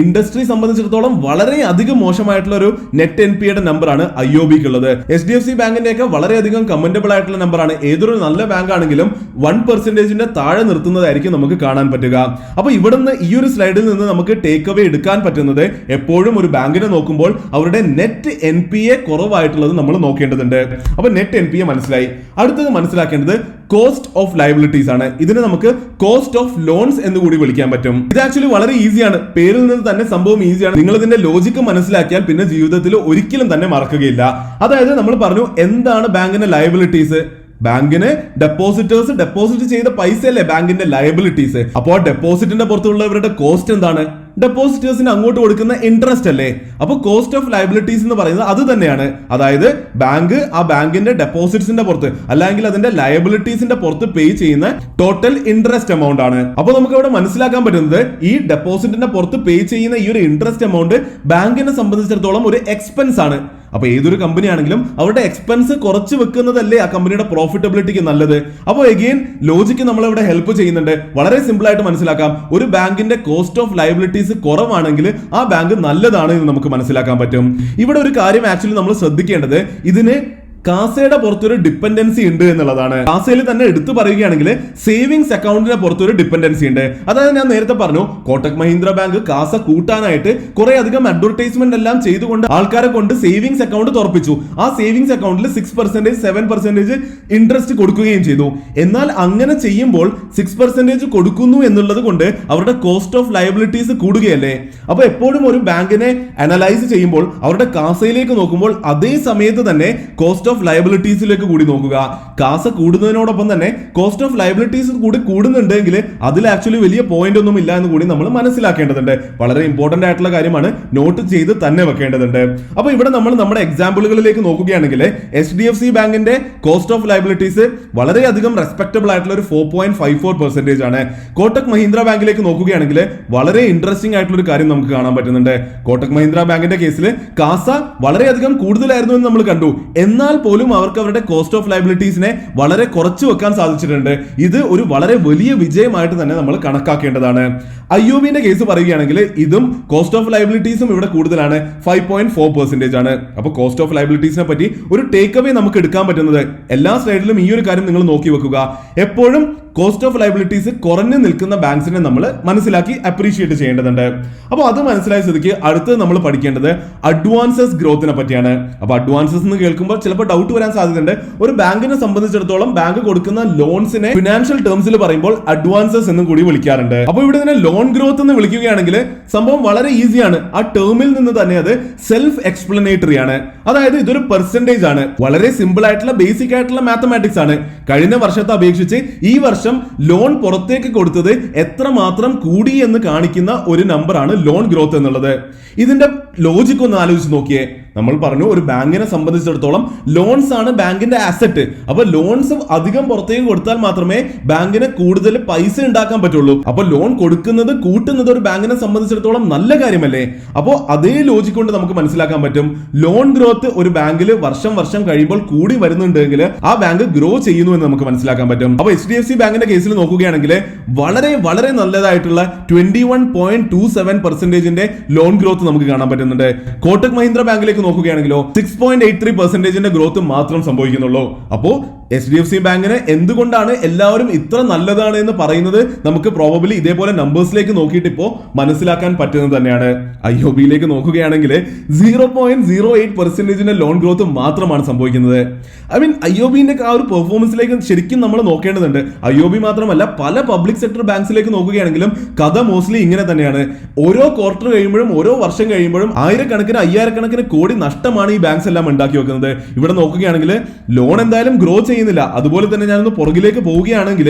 ഇൻഡസ്ട്രി സംബന്ധിച്ചിടത്തോളം വളരെയധികം മോശമായിട്ടുള്ള ഒരു നെറ്റ് NPAയുടെ നമ്പറാണ് IOBക്ക് ഉള്ളത്. HDFC ബാങ്കിന്റെ ഒക്കെ വളരെയധികം കമന്റബിൾ ആയിട്ടുള്ള നമ്പറാണ്. ഏതൊരു നല്ല ബാങ്ക് ആണെങ്കിലും 1% താഴെ നിർത്തുന്നതായിരിക്കും നമുക്ക് കാണാൻ പറ്റുക. അപ്പൊ ഇവിടുന്ന് ഈ ഒരു സ്ലൈഡിൽ നിന്ന് നമുക്ക് ടേക്ക് അവേ എടുക്കാൻ പറ്റുന്നത് എപ്പോഴും ഒരു ബാങ്കിനെ നോക്കുമ്പോൾ അവരുടെ നെറ്റ് NPA കുറവായിട്ടുള്ളത് നമ്മൾ നോക്കേണ്ടതുണ്ട്. അപ്പൊ നെറ്റ് NPA മനസ്സിലായി. അടുത്തത് മനസ്സിലാക്കേണ്ടത് കോസ്റ്റ് ഓഫ് ലയബിലിറ്റീസ് ആണ്. ഇതിനെ നമുക്ക് കോസ്റ്റ് ഓഫ് ലോൺസ് എന്ന് കൂടി വിളിക്കാൻ പറ്റും. ഇത് ആക്ച്വലി വളരെ ഈസിയാണ്, പേരിൽ നിന്ന് തന്നെ സംഭവം ഈസിയാണ്. നിങ്ങൾ ഇതിന്റെ ലോജിക്ക് മനസ്സിലാക്കിയാൽ പിന്നെ ജീവിതത്തിൽ ഒരിക്കലും തന്നെ മറക്കുകയില്ല. അതായത് നമ്മൾ പറഞ്ഞു എന്താണ് ബാങ്കിന്റെ ലയബിലിറ്റീസ്. ബാങ്കിന് ഡെപ്പോസിറ്റേഴ്സ് ഡെപ്പോസിറ്റ് ചെയ്ത പൈസ അല്ലേ ബാങ്കിന്റെ ലയബിലിറ്റീസ്. അപ്പോൾ ഡെപ്പോസിറ്റിന്റെ പുറത്തുള്ളവരുടെ കോസ്റ്റ് എന്താണ്? ഡെപ്പോസിറ്റേഴ്സിന് അങ്ങോട്ട് കൊടുക്കുന്ന ഇൻട്രസ്റ്റ് അല്ലേ. അപ്പൊ കോസ്റ്റ് ഓഫ് ലയബിലിറ്റീസ് എന്ന് പറയുന്നത് അത് തന്നെയാണ്. അതായത് ബാങ്ക് ആ ബാങ്കിന്റെ ഡെപ്പോസിറ്റ്സിന്റെ പുറത്ത് അല്ലെങ്കിൽ അതിന്റെ ലയബിലിറ്റീസിന്റെ പുറത്ത് പേ ചെയ്യുന്ന ടോട്ടൽ ഇൻട്രസ്റ്റ് എമൗണ്ട് ആണ്. അപ്പൊ നമുക്ക് ഇവിടെ മനസ്സിലാക്കാൻ പറ്റുന്നത് ഈ ഡെപ്പോസിറ്റിന്റെ പുറത്ത് പേ ചെയ്യുന്ന ഈ ഒരു ഇൻട്രസ്റ്റ് എമൗണ്ട് ബാങ്കിനെ സംബന്ധിച്ചിടത്തോളം ഒരു എക്സ്പെൻസ് ആണ്. അപ്പൊ ഏതൊരു കമ്പനി ആണെങ്കിലും അവരുടെ എക്സ്പെൻസ് കുറച്ച് വെക്കുന്നതല്ലേ ആ കമ്പനിയുടെ പ്രോഫിറ്റബിലിറ്റിക്ക് നല്ലത്. അപ്പോൾ എഗെയിൻ ലോജിക്ക് നമ്മളിവിടെ ഹെൽപ്പ് ചെയ്യുന്നുണ്ട്. വളരെ സിമ്പിൾ ആയിട്ട് മനസ്സിലാക്കാം. ഒരു ബാങ്കിന്റെ കോസ്റ്റ് ഓഫ് ലയബിലിറ്റീസ് കുറവാണെങ്കിൽ ആ ബാങ്ക് നല്ലതാണ് എന്ന് നമുക്ക് മനസ്സിലാക്കാൻ പറ്റും. ഇവിടെ ഒരു കാര്യം ആക്ച്വലി നമ്മൾ ശ്രദ്ധിക്കേണ്ടത്, ഇതിന് കാസയുടെ പുറത്തൊരു ഡിപ്പെൻഡൻസി ഉണ്ട് എന്നുള്ളതാണ്. കാസയിൽ തന്നെ എടുത്തു പറയുകയാണെങ്കിൽ സേവിങ്സ് അക്കൗണ്ടിന്റെ പുറത്തൊരു ഡിപ്പെൻഡൻസി ഉണ്ട്. അതായത് ഞാൻ നേരത്തെ പറഞ്ഞു, കോട്ടക് മഹീന്ദ്ര ബാങ്ക് കാസ കൂട്ടാനായിട്ട് കുറെ അധികം അഡ്വർടൈസ്മെന്റ് എല്ലാം ചെയ്തുകൊണ്ട് ആൾക്കാരെ കൊണ്ട് സേവിങ്സ് അക്കൗണ്ട് തുറപ്പിച്ചു. ആ സേവിങ്സ് അക്കൗണ്ടിൽ 6%, 7% ഇൻട്രസ്റ്റ് കൊടുക്കുകയും ചെയ്തു. എന്നാൽ അങ്ങനെ ചെയ്യുമ്പോൾ 6% കൊടുക്കുന്നു എന്നുള്ളത് കൊണ്ട് അവരുടെ കോസ്റ്റ് ഓഫ് ലയബിലിറ്റീസ് കൂടുകയല്ലേ. അപ്പൊ എപ്പോഴും ഒരു ബാങ്കിനെ അനലൈസ് ചെയ്യുമ്പോൾ അവരുടെ കാസയിലേക്ക് നോക്കുമ്പോൾ അതേ സമയത്ത് തന്നെ കോസ്റ്റ് ഓഫ് ലയബിലിറ്റീസിലേക്ക് കൂടി നോക്കുക. കാസ കൂടുന്നതിനോടൊപ്പം തന്നെ കോസ്റ്റ് ഓഫ് ലയബിലിറ്റീസ് കൂടി കൂടുന്നുണ്ടെങ്കിൽ അതിൽ ആക്ച്വലി വലിയ പോയിന്റ് ഒന്നും ഇല്ല എന്ന് കൂടി നമ്മൾ മനസ്സിലാക്കേണ്ടതുണ്ട്. വളരെ ഇമ്പോർട്ടന്റ് ആയിട്ടുള്ള കാര്യമാണ്, നോട്ട് ചെയ്ത് തന്നെ വെക്കേണ്ടതുണ്ട്. അപ്പൊ ഇവിടെ നമ്മൾ നമ്മുടെ എക്സാമ്പിളുകളിലേക്ക് നോക്കുകയാണെങ്കിൽ HDFC ബാങ്കിന്റെ കോസ്റ്റ് ഓഫ് ലയബിലിറ്റീസ് വളരെയധികം റെസ്പെക്ടബിൾ ആയിട്ടുള്ള ഒരു 4.54% ആണ്. കോട്ടക് മഹീന്ദ്ര ബാങ്കിലേക്ക് നോക്കുകയാണെങ്കിൽ വളരെ ഇൻട്രസ്റ്റിംഗ് ആയിട്ടുള്ള ഒരു കാര്യം നമുക്ക് കാണാൻ പറ്റുന്നുണ്ട്. കോട്ടക് മഹീന്ദ്ര ബാങ്കിന്റെ കേസിൽ കാസ വളരെയധികം കൂടുതലായിരുന്നു എന്ന് നമ്മൾ കണ്ടു. എന്നാൽ പോലും അവർക്ക് അവരുടെ കോസ്റ്റ് ഓഫ് ലയബിലിറ്റീസിനെ വളരെ കുറച്ചു വെക്കാൻ സാധിച്ചിട്ടുണ്ട്. ഇത് ഒരു വളരെ വലിയ വിജയമായിട്ട് തന്നെ നമ്മൾ കണക്കാക്കേണ്ടതാണ്. IOBന്റെ കേസ് പറയുകയാണെങ്കിൽ ഇതും കോസ്റ്റ് ഓഫ് ലയബിലിറ്റീസും ഇവിടെ കൂടുതലാണ്, 5.4% ആണ്. അപ്പോൾ കോസ്റ്റ് ഓഫ് ലയബിലിറ്റീസിനെ പറ്റി ഒരു ടേക്ക് അവേ നമുക്ക് എടുക്കാൻ പറ്റുന്നത്, എല്ലാ സ്ലൈഡിലും ഈ ഒരു കാര്യം നിങ്ങൾ നോക്കി വെക്കുക. എപ്പോഴും കോസ്റ്റ് ഓഫ് ലയബിലിറ്റീസ് കുറഞ്ഞു നിൽക്കുന്ന ബാങ്ക്സിനെ നമ്മൾ മനസ്സിലാക്കി അപ്രീഷിയേറ്റ് ചെയ്യേണ്ടതുണ്ട്. അപ്പോൾ അത് മനസ്സിലായ സ്ഥിതിക്ക് അടുത്തത് നമ്മൾ പഠിക്കേണ്ടത് അഡ്വാൻസസ് ഗ്രോത്തിനെ പറ്റിയാണ്. അപ്പോൾ അഡ്വാൻസസ് എന്ന് കേൾക്കുമ്പോൾ ചിലപ്പോൾ ഡൗട്ട് വരാൻ സാധ്യതയുണ്ട്. ഒരു ബാങ്കിനെ സംബന്ധിച്ചിടത്തോളം ബാങ്ക് കൊടുക്കുന്ന ലോൺസിനെ ഫിനാൻഷ്യൽ ടേംസിൽ പറയുമ്പോൾ അഡ്വാൻസസ് എന്നും കൂടി വിളിക്കാറുണ്ട്. അപ്പോൾ ഇവിടെ ഇതിനെ ലോൺ ഗ്രോത്ത് എന്ന് വിളിക്കുകയാണെങ്കിൽ സംഭവം വളരെ ഈസിയാണ്. ആ ടേമിൽ നിന്ന് തന്നെ അത് സെൽഫ് എക്സ്പ്ലനേറ്ററി ആണ്. അതായത് ഇതൊരു പെർസെന്റേജ് ആണ്. വളരെ സിമ്പിൾ ആയിട്ടുള്ള ബേസിക് ആയിട്ടുള്ള മാത്തമാറ്റിക്സ് ആണ്. കഴിഞ്ഞ വർഷത്തെ അപേക്ഷിച്ച് ഈ വർഷം ലോൺ പുറത്തേക്ക് കൊടുത്തത് എത്രമാത്രം കൂടി എന്ന് കാണിക്കുന്ന ഒരു നമ്പറാണ് ലോൺ ഗ്രോത്ത് എന്നുള്ളത്. ഇതിന്റെ ലോജിക് ഒന്ന് ആലോചിച്ച് നോക്കിയേ. നമ്മൾ പറഞ്ഞു ഒരു ബാങ്കിനെ സംബന്ധിച്ചിടത്തോളം ലോൺസ് ആണ് ബാങ്കിന്റെ അസറ്റ്. അപ്പൊ ലോൺസ് അധികം പുറത്തേക്ക് കൊടുത്താൽ മാത്രമേ ബാങ്കിന് കൂടുതൽ പൈസ ഉണ്ടാക്കാൻ പറ്റുള്ളൂ. അപ്പൊ ലോൺ കൊടുക്കുന്നത് കൂട്ടുന്നത് ഒരു ബാങ്കിനെ സംബന്ധിച്ചിടത്തോളം നല്ല കാര്യമല്ലേ. അപ്പോൾ അതേ ലോജിക് കൊണ്ട് നമുക്ക് മനസ്സിലാക്കാൻ പറ്റും, ലോൺ ഗ്രോത്ത് ഒരു ബാങ്കിൽ വർഷം കഴിയുമ്പോൾ കൂടി വരുന്നുണ്ടെങ്കിൽ ആ ബാങ്ക് ഗ്രോ ചെയ്യുന്നു എന്ന് നമുക്ക് മനസ്സിലാക്കാൻ പറ്റും. അപ്പൊ HDFC ബാങ്കിന്റെ കേസിൽ നോക്കുകയാണെങ്കിൽ വളരെ നല്ലതായിട്ടുള്ള 21.27% ലോൺ ഗ്രോത്ത് നമുക്ക് കാണാൻ പറ്റുന്നുണ്ട്. കോട്ടക് മഹീന്ദ്ര ബാങ്കിലേക്ക് നോക്കുകയാണെങ്കിലോ 6.83% ഗ്രോത്ത് മാത്രം സംഭവിക്കുന്നുള്ളൂ. അപ്പോ HDFC ബാങ്കിന് എന്തുകൊണ്ടാണ് എല്ലാവരും ഇത്ര നല്ലതാണ് എന്ന് പറയുന്നത് നമുക്ക് പ്രോബബിലി ഇതേപോലെ നമ്പേഴ്സിലേക്ക് നോക്കിയിട്ട് ഇപ്പോൾ മനസ്സിലാക്കാൻ പറ്റുന്നത് തന്നെയാണ്. IOBയിലേക്ക് നോക്കുകയാണെങ്കിൽ 0.08% ലോൺ ഗ്രോത്ത് മാത്രമാണ് സംഭവിക്കുന്നത്. IOBന്റെ ആ ഒരു പെർഫോമൻസിലേക്ക് ശരിക്കും നമ്മൾ നോക്കേണ്ടതുണ്ട്. IOB മാത്രമല്ല, പല പബ്ലിക് സെക്ടർ ബാങ്ക്സിലേക്ക് നോക്കുകയാണെങ്കിലും കഥ മോസ്റ്റ്ലി ഇങ്ങനെ തന്നെയാണ്. ഓരോ ക്വാർട്ടർ കഴിയുമ്പോഴും ഓരോ വർഷം കഴിയുമ്പോഴും ആയിരക്കണക്കിന് 5000 കോടി നഷ്ടമാണ് ഈ ബാങ്ക്സ് എല്ലാം ഉണ്ടാക്കി വെക്കുന്നത്. ഇവിടെ നോക്കുകയാണെങ്കിൽ ലോൺ എന്തായാലും ഗ്രോ ചെയ്യുന്നില്ല. അതുപോലെ തന്നെ ഞാനൊന്ന് പുറകിലേക്ക് പോവുകയാണെങ്കിൽ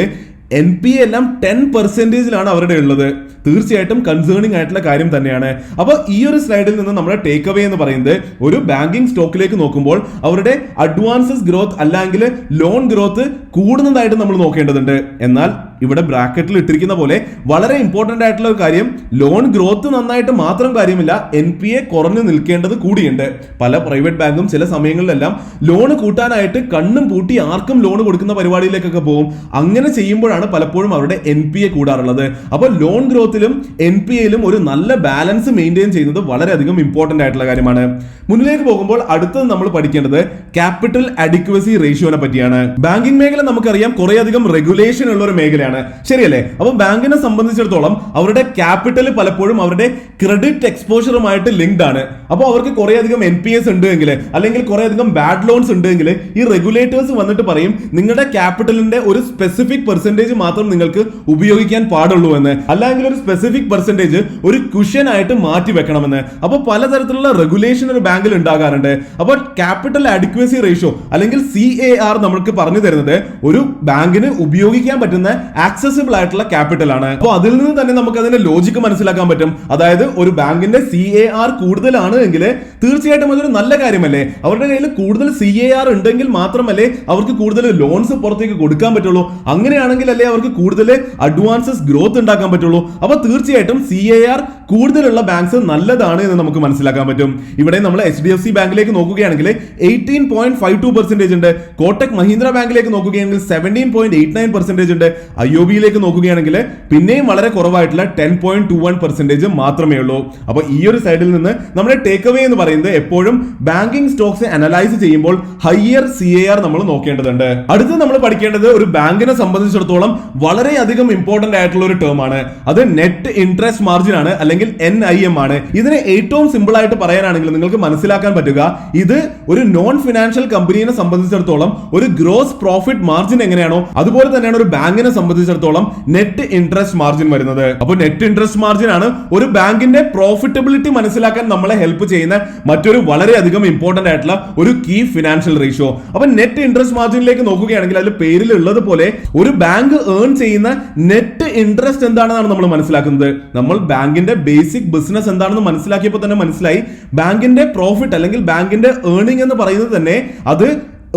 NPA എല്ലാം 10%ലാണ് അവരുടെ ഉള്ളത്. തീർച്ചയായിട്ടും കൺസേണിംഗ് ആയിട്ടുള്ള കാര്യം തന്നെയാണ്. അപ്പോൾ ഈ ഒരു സ്ലൈഡിൽ നിന്ന് നമ്മുടെ ടേക്ക് അവേ എന്ന് പറയുന്നത്, ഒരു ബാങ്കിങ് സ്റ്റോക്കിലേക്ക് നോക്കുമ്പോൾ അവരുടെ അഡ്വാൻസസ് ഗ്രോത്ത് അല്ലെങ്കിൽ ലോൺ ഗ്രോത്ത് കൂടുന്നതായിട്ട് നമ്മൾ നോക്കേണ്ടതുണ്ട്. എന്നാൽ ഇവിടെ ബ്രാക്കറ്റിൽ ഇട്ടിരിക്കുന്ന പോലെ വളരെ ഇമ്പോർട്ടന്റ് ആയിട്ടുള്ള ഒരു കാര്യം, ലോൺ ഗ്രോത്ത് നന്നായിട്ട് മാത്രം കാര്യമില്ല, NPA കുറഞ്ഞു നിൽക്കേണ്ടത് കൂടിയുണ്ട്. പല പ്രൈവറ്റ് ബാങ്കും ചില സമയങ്ങളിലെല്ലാം ലോൺ കൂട്ടാനായിട്ട് കണ്ണും പൂട്ടി ആർക്കും ലോൺ കൊടുക്കുന്ന പരിപാടിയിലേക്കൊക്കെ പോകും. അങ്ങനെ ചെയ്യുമ്പോഴാണ് പലപ്പോഴും അവരുടെ NPA കൂടാറുള്ളത്. അപ്പോൾ ലോൺ ഗ്രോത്തിലും NPAയിലും ഒരു നല്ല ബാലൻസ് മെയിൻറ്റെയിൻ ചെയ്യുന്നത് വളരെയധികം ഇമ്പോർട്ടന്റ് ആയിട്ടുള്ള കാര്യമാണ്. മുന്നിലേക്ക് പോകുമ്പോൾ അടുത്തത് നമ്മൾ പഠിക്കേണ്ടത് ക്യാപിറ്റൽ അഡിക്വസി റേഷ്യോനെ പറ്റിയാണ്. ബാങ്കിങ് മേഖല നമുക്കറിയാം കുറേയധികം റെഗുലേഷൻ ഉള്ള ഒരു മേഖലയാണ്, ശരിയല്ലേ? അപ്പൊ ബാങ്കിനെ സംബന്ധിച്ചിടത്തോളം അവരുടെ ക്യാപിറ്റൽ പലപ്പോഴും അവരുടെ ക്രെഡിറ്റ് എക്സ്പോഷറുമായിട്ട് ലിങ്ക്ഡ് ആണ്. അപ്പോൾ അവർക്ക് കുറേയധികം NPAs ഉണ്ടെങ്കിൽ അല്ലെങ്കിൽ കുറേയധികം ബാഡ് ലോൺസ് ഉണ്ടെങ്കിൽ ഈ റെഗുലേറ്റേഴ്സ് വന്നിട്ട് പറയും നിങ്ങളുടെ ക്യാപിറ്റലിന്റെ ഒരു സ്പെസിഫിക് പെർസെന്റേജ് മാത്രം നിങ്ങൾക്ക് ഉപയോഗിക്കാൻ പാടുള്ളൂ എന്ന്, അല്ലെങ്കിൽ ഒരു സ്പെസിഫിക് പെർസെന്റേജ് ഒരു കുഷൻ ആയിട്ട് മാറ്റി വെക്കണമെന്ന്. അപ്പോൾ പലതരത്തിലുള്ള റെഗുലേഷൻ ഒരു ബാങ്കിൽ ഉണ്ടാകാറുണ്ട്. അപ്പോൾ ക്യാപിറ്റൽ അഡിക്വസി റേഷ്യോ അല്ലെങ്കിൽ CAR നമുക്ക് പറഞ്ഞു തരുന്നത് ഒരു ബാങ്കിന് ഉപയോഗിക്കാൻ പറ്റുന്ന ആക്സസിബിൾ ആയിട്ടുള്ള ക്യാപിറ്റൽ ആണ്. അപ്പോൾ അതിൽ നിന്ന് തന്നെ നമുക്ക് അതിന്റെ ലോജിക്ക് മനസ്സിലാക്കാൻ പറ്റും. അതായത് ഒരു ബാങ്കിന്റെ CAR കൂടുതലാണ് എങ്കിൽ തീർച്ചയായിട്ടും അതൊരു നല്ല കാര്യമല്ലേ. അവരുടെ കയ്യിൽ കൂടുതൽ CAR ഉണ്ടെങ്കിൽ മാത്രമല്ലേ അവർക്ക് കൂടുതൽ ലോൺസ് പുറത്തേക്ക് കൊടുക്കാൻ പറ്റുള്ളൂ. അങ്ങനെയാണെങ്കിൽ അല്ലേ അവർക്ക് കൂടുതൽ അഡ്വാൻസസ് ഗ്രോത്ത് ഉണ്ടാക്കാൻ പറ്റുള്ളൂ. അപ്പോൾ തീർച്ചയായിട്ടും CAR കൂടുതലുള്ള ബാങ്ക്സ് നല്ലതാണ് എന്ന് നമുക്ക് മനസ്സിലാക്കാൻ പറ്റും. ഇവിടെ നമ്മൾ HDFC ബാങ്കിലേക്ക് നോക്കുകയാണെങ്കിൽ 18.52% ഉണ്ട്. കോട്ടക് മഹീന്ദ്ര ബാങ്കിലേക്ക് നോക്കുകയാണെങ്കിൽ 17.89% ഉണ്ട്. IOBയിലേക്ക് നോക്കുകയാണെങ്കിൽ പിന്നെയും വളരെ കുറവായിട്ടുള്ള 10.21% മാത്രമേ ഉള്ളൂ. അപ്പോൾ ഈ ഒരു സൈഡിൽ നിന്ന് നമ്മുടെ ടേക്ക് അവേ എന്ന് പറയുന്നത് എപ്പോഴും ബാങ്കിങ് സ്റ്റോക്സ് അനലൈസ് ചെയ്യുമ്പോൾ ഹയർ CAR നമ്മൾ നോക്കേണ്ടതുണ്ട്. അടുത്ത് നമ്മൾ പഠിക്കേണ്ടത് ഒരു ബാങ്കിനെ സംബന്ധിച്ചിടത്തോളം വളരെയധികം ഇമ്പോർട്ടന്റ് ആയിട്ടുള്ള ഒരു ടേം ആണ്. അത് നെറ്റ് ഇൻട്രസ്റ്റ് മാർജിൻ ആണ്, അല്ലെങ്കിൽ NIM ആണ്. ഇതിനെ ഏറ്റവും സിമ്പിൾ ആയിട്ട് പറയാനാണെങ്കിൽ നിങ്ങൾക്ക് മനസ്സിലാക്കാൻ പറ്റുക, ഇത് ഒരു നോൺ ഫിനാൻഷ്യൽ കമ്പനിയെ സംബന്ധിച്ചിടത്തോളം ഒരു ഗ്രോസ് പ്രോഫിറ്റ് മാർജിൻ എങ്ങനെയാണോ അതുപോലെ തന്നെയാണ് ഒരു ബാങ്കിനെ സംബന്ധിച്ചിടത്തോളം നെറ്റ് ഇൻട്രസ്റ്റ് മാർജിൻ വരുന്നത്. അപ്പോൾ നെറ്റ് ഇൻട്രസ്റ്റ് മാർജിൻ ആണ് ഒരു ബാങ്കിന്റെ പ്രോഫിറ്റബിലിറ്റി മനസ്സിലാക്കാൻ നമ്മളെ ഹെൽപ്പ് ചെയ്യുന്ന മറ്റൊരു വളരെയധികം ഇമ്പോർട്ടന്റ് ആയിട്ടുള്ള ഒരു കീ ഫിനാൻഷ്യൽ റേഷ്യോ. അപ്പൊ നെറ്റ് ഇൻട്രസ്റ്റ് മാർജിനിലേക്ക് നോക്കുകയാണെങ്കിൽ അതിൽ പേരിൽ ഉള്ളത് പോലെ ഒരു ബാങ്ക് ഏൺ ചെയ്യുന്ന നെറ്റ് ഇൻട്രസ്റ്റ് എന്താണെന്നാണ് നമ്മൾ മനസ്സിലാക്കുന്നത്. നമ്മൾ ബാങ്കിന്റെ ബേസിക് ബിസിനസ് എന്താണെന്ന് മനസ്സിലാക്കിയപ്പോൾ തന്നെ മനസ്സിലായി, ബാങ്കിന്റെ പ്രോഫിറ്റ് അല്ലെങ്കിൽ ബാങ്കിന്റെ ഏർണിംഗ് എന്ന് പറയുന്നത് തന്നെ അത്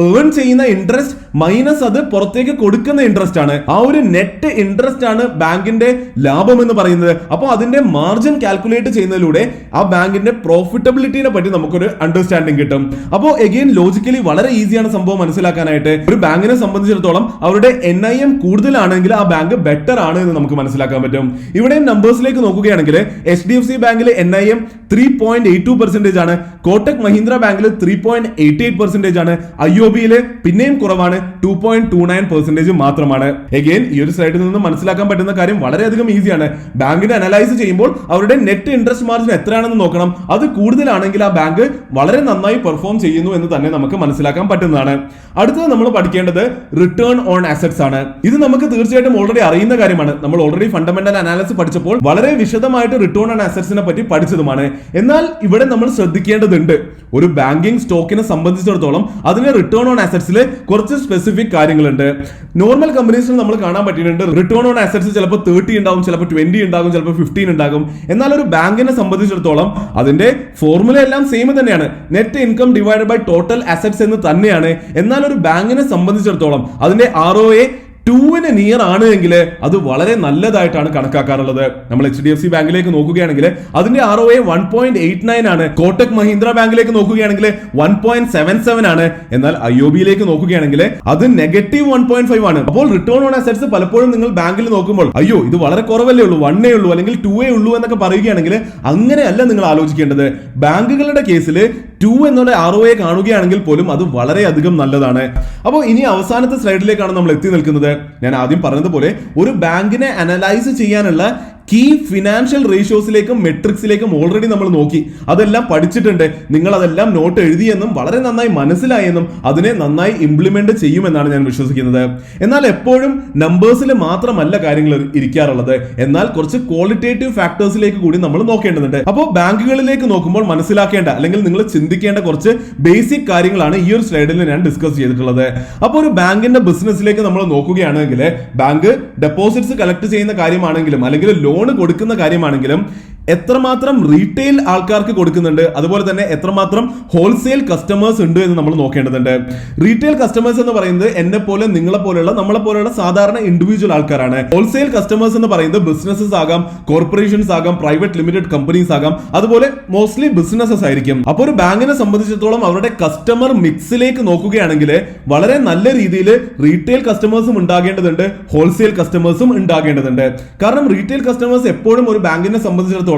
ഏൺ ചെയ്യുന്ന ഇൻട്രസ്റ്റ് മൈനസ് അത് പുറത്തേക്ക് കൊടുക്കുന്ന ഇൻട്രസ്റ്റ് ആണ്. ആ ഒരു നെറ്റ് ഇൻട്രസ്റ്റ് ആണ് ബാങ്കിന്റെ ലാഭം എന്ന് പറയുന്നത്. അപ്പോൾ അതിന്റെ മാർജിൻ കാൽക്കുലേറ്റ് ചെയ്യുന്നതിലൂടെ ആ ബാങ്കിന്റെ പ്രോഫിറ്റബിലിറ്റിനെ പറ്റി നമുക്കൊരു അണ്ടർസ്റ്റാൻഡിങ് കിട്ടും. അപ്പോൾ എഗെയിൻ ലോജിക്കലി വളരെ ഈസിയാണ് സംഭവം മനസ്സിലാക്കാനായിട്ട്. ഒരു ബാങ്കിനെ സംബന്ധിച്ചിടത്തോളം അവരുടെ NIM കൂടുതലാണെങ്കിൽ ആ ബാങ്ക് ബെറ്റർ ആണ് എന്ന് നമുക്ക് മനസ്സിലാക്കാൻ പറ്റും. ഇവിടെയും നമ്പേഴ്സിലേക്ക് നോക്കുകയാണെങ്കിൽ HDFC ബാങ്കിൽ NIM 3.82% ആണ്. കോട്ടക് മഹീന്ദ്ര ബാങ്കിൽ 3.88% ആണ്. IOBയില് പിന്നെയും കുറവാണ്, 2.29% മാത്രമാണ്. എഗെയിൻ ഈ ഒരു സൈഡിൽ നിന്ന് മനസ്സിലാക്കാൻ പറ്റുന്ന കാര്യം വളരെയധികം ഈസിയാണ്. ബാങ്കിനെ അനലൈസ് ചെയ്യുമ്പോൾ അവരുടെ നെറ്റ് ഇൻട്രസ്റ്റ് മാർജിൻ എത്രയാണെന്ന് നോക്കണം. അത് കൂടുതലാണെങ്കിൽ ആ ബാങ്ക് വളരെ നന്നായി പെർഫോം ചെയ്യുന്നു എന്ന് തന്നെ നമുക്ക് മനസ്സിലാക്കാൻ പറ്റുന്നതാണ്. അടുത്തത് നമ്മൾ പഠിക്കേണ്ടത് റിട്ടേൺ ഓൺ അസറ്റ്സ് ആണ്. ഇത് നമുക്ക് തീർച്ചയായിട്ടും ഓൾറെഡി അറിയുന്ന കാര്യമാണ്. നമ്മൾ ഓൾറെഡി ഫണ്ടമെന്റൽ അനാലിസിസ് പഠിച്ചപ്പോൾ വളരെ വിശദമായിട്ട് റിട്ടേൺ ഓൺ അസറ്റ്സിനെ പറ്റി പഠിച്ചതുമാണ്. എന്നാൽ ഇവിടെ നമ്മൾ ശ്രദ്ധിക്കേണ്ടതുണ്ട്, ഒരു ബാങ്കിങ് സ്റ്റോക്കിനെ സംബന്ധിച്ചിടത്തോളം അതിന് റിട്ടേൺ ഓൺ അസറ്റ്സിൽ കുറച്ച് സ്പെസിഫിക് കാര്യങ്ങളുണ്ട്. നോർമൽ കമ്പനീസിൽ നമ്മൾ കാണാൻ പറ്റിയിട്ടുണ്ട് റിട്ടേൺ ഓൺ അസറ്റ്സ് ചിലപ്പോൾ 30 ഉണ്ടാവും, ചിലപ്പോൾ 20 ഉണ്ടാകും, ചിലപ്പോൾ 15 ഉണ്ടാകും. എന്നാൽ ഒരു ബാങ്കിനെ സംബന്ധിച്ചിടത്തോളം അതിന്റെ ഫോർമുല എല്ലാം സെയിം തന്നെയാണ്, net income divided by total assets എന്ന് തന്നെയാണ്. എന്നാൽ ഒരു ബാങ്കിനെ സംബന്ധിച്ചിടത്തോളം അതിന്റെ ROA 2ന് നിയർ ആണ് എങ്കിൽ അത് വളരെ നല്ലതായിട്ടാണ് കണക്കാക്കാറുള്ളത്. നമ്മൾ HDFC ബാങ്കിലേക്ക് നോക്കുകയാണെങ്കിൽ അതിന്റെ ROA 1.89 ആണ്. കോട്ടക് മഹീന്ദ്ര ബാങ്കിലേക്ക് നോക്കുകയാണെങ്കിൽ 1.77 ആണ്. എന്നാൽ IOBയിലേക്ക് നോക്കുകയാണെങ്കിൽ അത് -1.5 ആണ്. അപ്പോൾ റിട്ടേൺ ഓൺ അസറ്റ്സ് പലപ്പോഴും നിങ്ങൾ ബാങ്കിൽ നോക്കുമ്പോൾ അയ്യോ ഇത് വളരെ കുറവല്ലേ ഉള്ളൂ, 1 ഉള്ളൂ അല്ലെങ്കിൽ 2 ഉള്ളൂ എന്നൊക്കെ പറയുകയാണെങ്കിൽ അങ്ങനെയല്ല നിങ്ങൾ ആലോചിക്കേണ്ടത്. ബാങ്കുകളുടെ കേസിൽ 2 എന്നുള്ള ROA കാണുകയാണെങ്കിൽ പോലും അത് വളരെയധികം നല്ലതാണ്. അപ്പോൾ ഇനി അവസാനത്തെ സ്ലൈഡിലേക്കാണ് നമ്മൾ എത്തി നിൽക്കുന്നത്. ഞാൻ ആദ്യം പറഞ്ഞതുപോലെ ഒരു ബാങ്കിനെ അനലൈസ് ചെയ്യാനുള്ള കീ ഫിനാൻഷ്യൽ റേഷ്യോസിലേക്കും മെട്രിക്സിലേക്കും ഓൾറെഡി നമ്മൾ നോക്കി, അതെല്ലാം പഠിച്ചിട്ടുണ്ട്. നിങ്ങൾ അതെല്ലാം നോട്ട് എഴുതിയെന്നും വളരെ നന്നായി മനസ്സിലായെന്നും അതിനെ നന്നായി ഇംപ്ലിമെന്റ് ചെയ്യുമെന്നാണ് ഞാൻ വിശ്വസിക്കുന്നത്. എന്നാൽ എപ്പോഴും നമ്പേഴ്സിൽ മാത്രമല്ല കാര്യങ്ങൾ ഇരിക്കാറുള്ളത്, എന്നാൽ കുറച്ച് ക്വാളിറ്റേറ്റീവ് ഫാക്ടേഴ്സിലേക്ക് കൂടി നമ്മൾ നോക്കേണ്ടതുണ്ട്. അപ്പോൾ ബാങ്കുകളിലേക്ക് നോക്കുമ്പോൾ മനസ്സിലാക്കേണ്ട അല്ലെങ്കിൽ നിങ്ങൾ ചിന്തിക്കേണ്ട കുറച്ച് ബേസിക് കാര്യങ്ങളാണ് ഈ ഒരു സ്ലൈഡിൽ ഞാൻ ഡിസ്കസ് ചെയ്തിട്ടുള്ളത്. അപ്പോൾ ഒരു ബാങ്കിന്റെ ബിസിനസ്സിലേക്ക് നമ്മൾ നോക്കുകയാണെങ്കിൽ ബാങ്ക് ഡെപ്പോസിറ്റ്സ് കളക്ട് ചെയ്യുന്ന കാര്യമാണെങ്കിലും അല്ലെങ്കിൽ ലോൺ കൊടുക്കുന്ന കാര്യമാണെങ്കിലും എത്രമാത്രം റീറ്റെയിൽ ആൾക്കാർക്ക് കൊടുക്കുന്നുണ്ട്, അതുപോലെ തന്നെ എത്രമാത്രം ഹോൾസെയിൽ കസ്റ്റമേഴ്സ് ഉണ്ട് എന്ന് നമ്മൾ നോക്കേണ്ടതുണ്ട്. റീറ്റെയിൽ കസ്റ്റമേഴ്സ് എന്ന് പറയുന്നത് എന്നെ പോലെ നിങ്ങളെ പോലെയുള്ള നമ്മളെ പോലെയുള്ള സാധാരണ ഇൻഡിവിജ്വൽ ആൾക്കാരാണ്. ഹോൾസെയിൽ കസ്റ്റമേഴ്സ് എന്ന് പറയുന്നത് ബിസിനസ്സസ് ആകാം, കോർപ്പറേഷൻസ് ആകാം, പ്രൈവറ്റ് ലിമിറ്റഡ് കമ്പനീസ് ആകാം, അതുപോലെ മോസ്റ്റ്ലി ബിസിനസ്സസ് ആയിരിക്കും. അപ്പോൾ ഒരു ബാങ്കിനെ സംബന്ധിച്ചിടത്തോളം അവരുടെ കസ്റ്റമർ മിക്സിലേക്ക് നോക്കുകയാണെങ്കിൽ വളരെ നല്ല രീതിയിൽ റീറ്റെയിൽ കസ്റ്റമേഴ്സും ഉണ്ടാകേണ്ടതുണ്ട്, ഹോൾസെയിൽ കസ്റ്റമേഴ്സും ഉണ്ടാകേണ്ടതുണ്ട്. കാരണം റീറ്റെയിൽ കസ്റ്റമേഴ്സ് എപ്പോഴും ഒരു ബാങ്കിനെ സംബന്ധിച്ചിടത്തോളം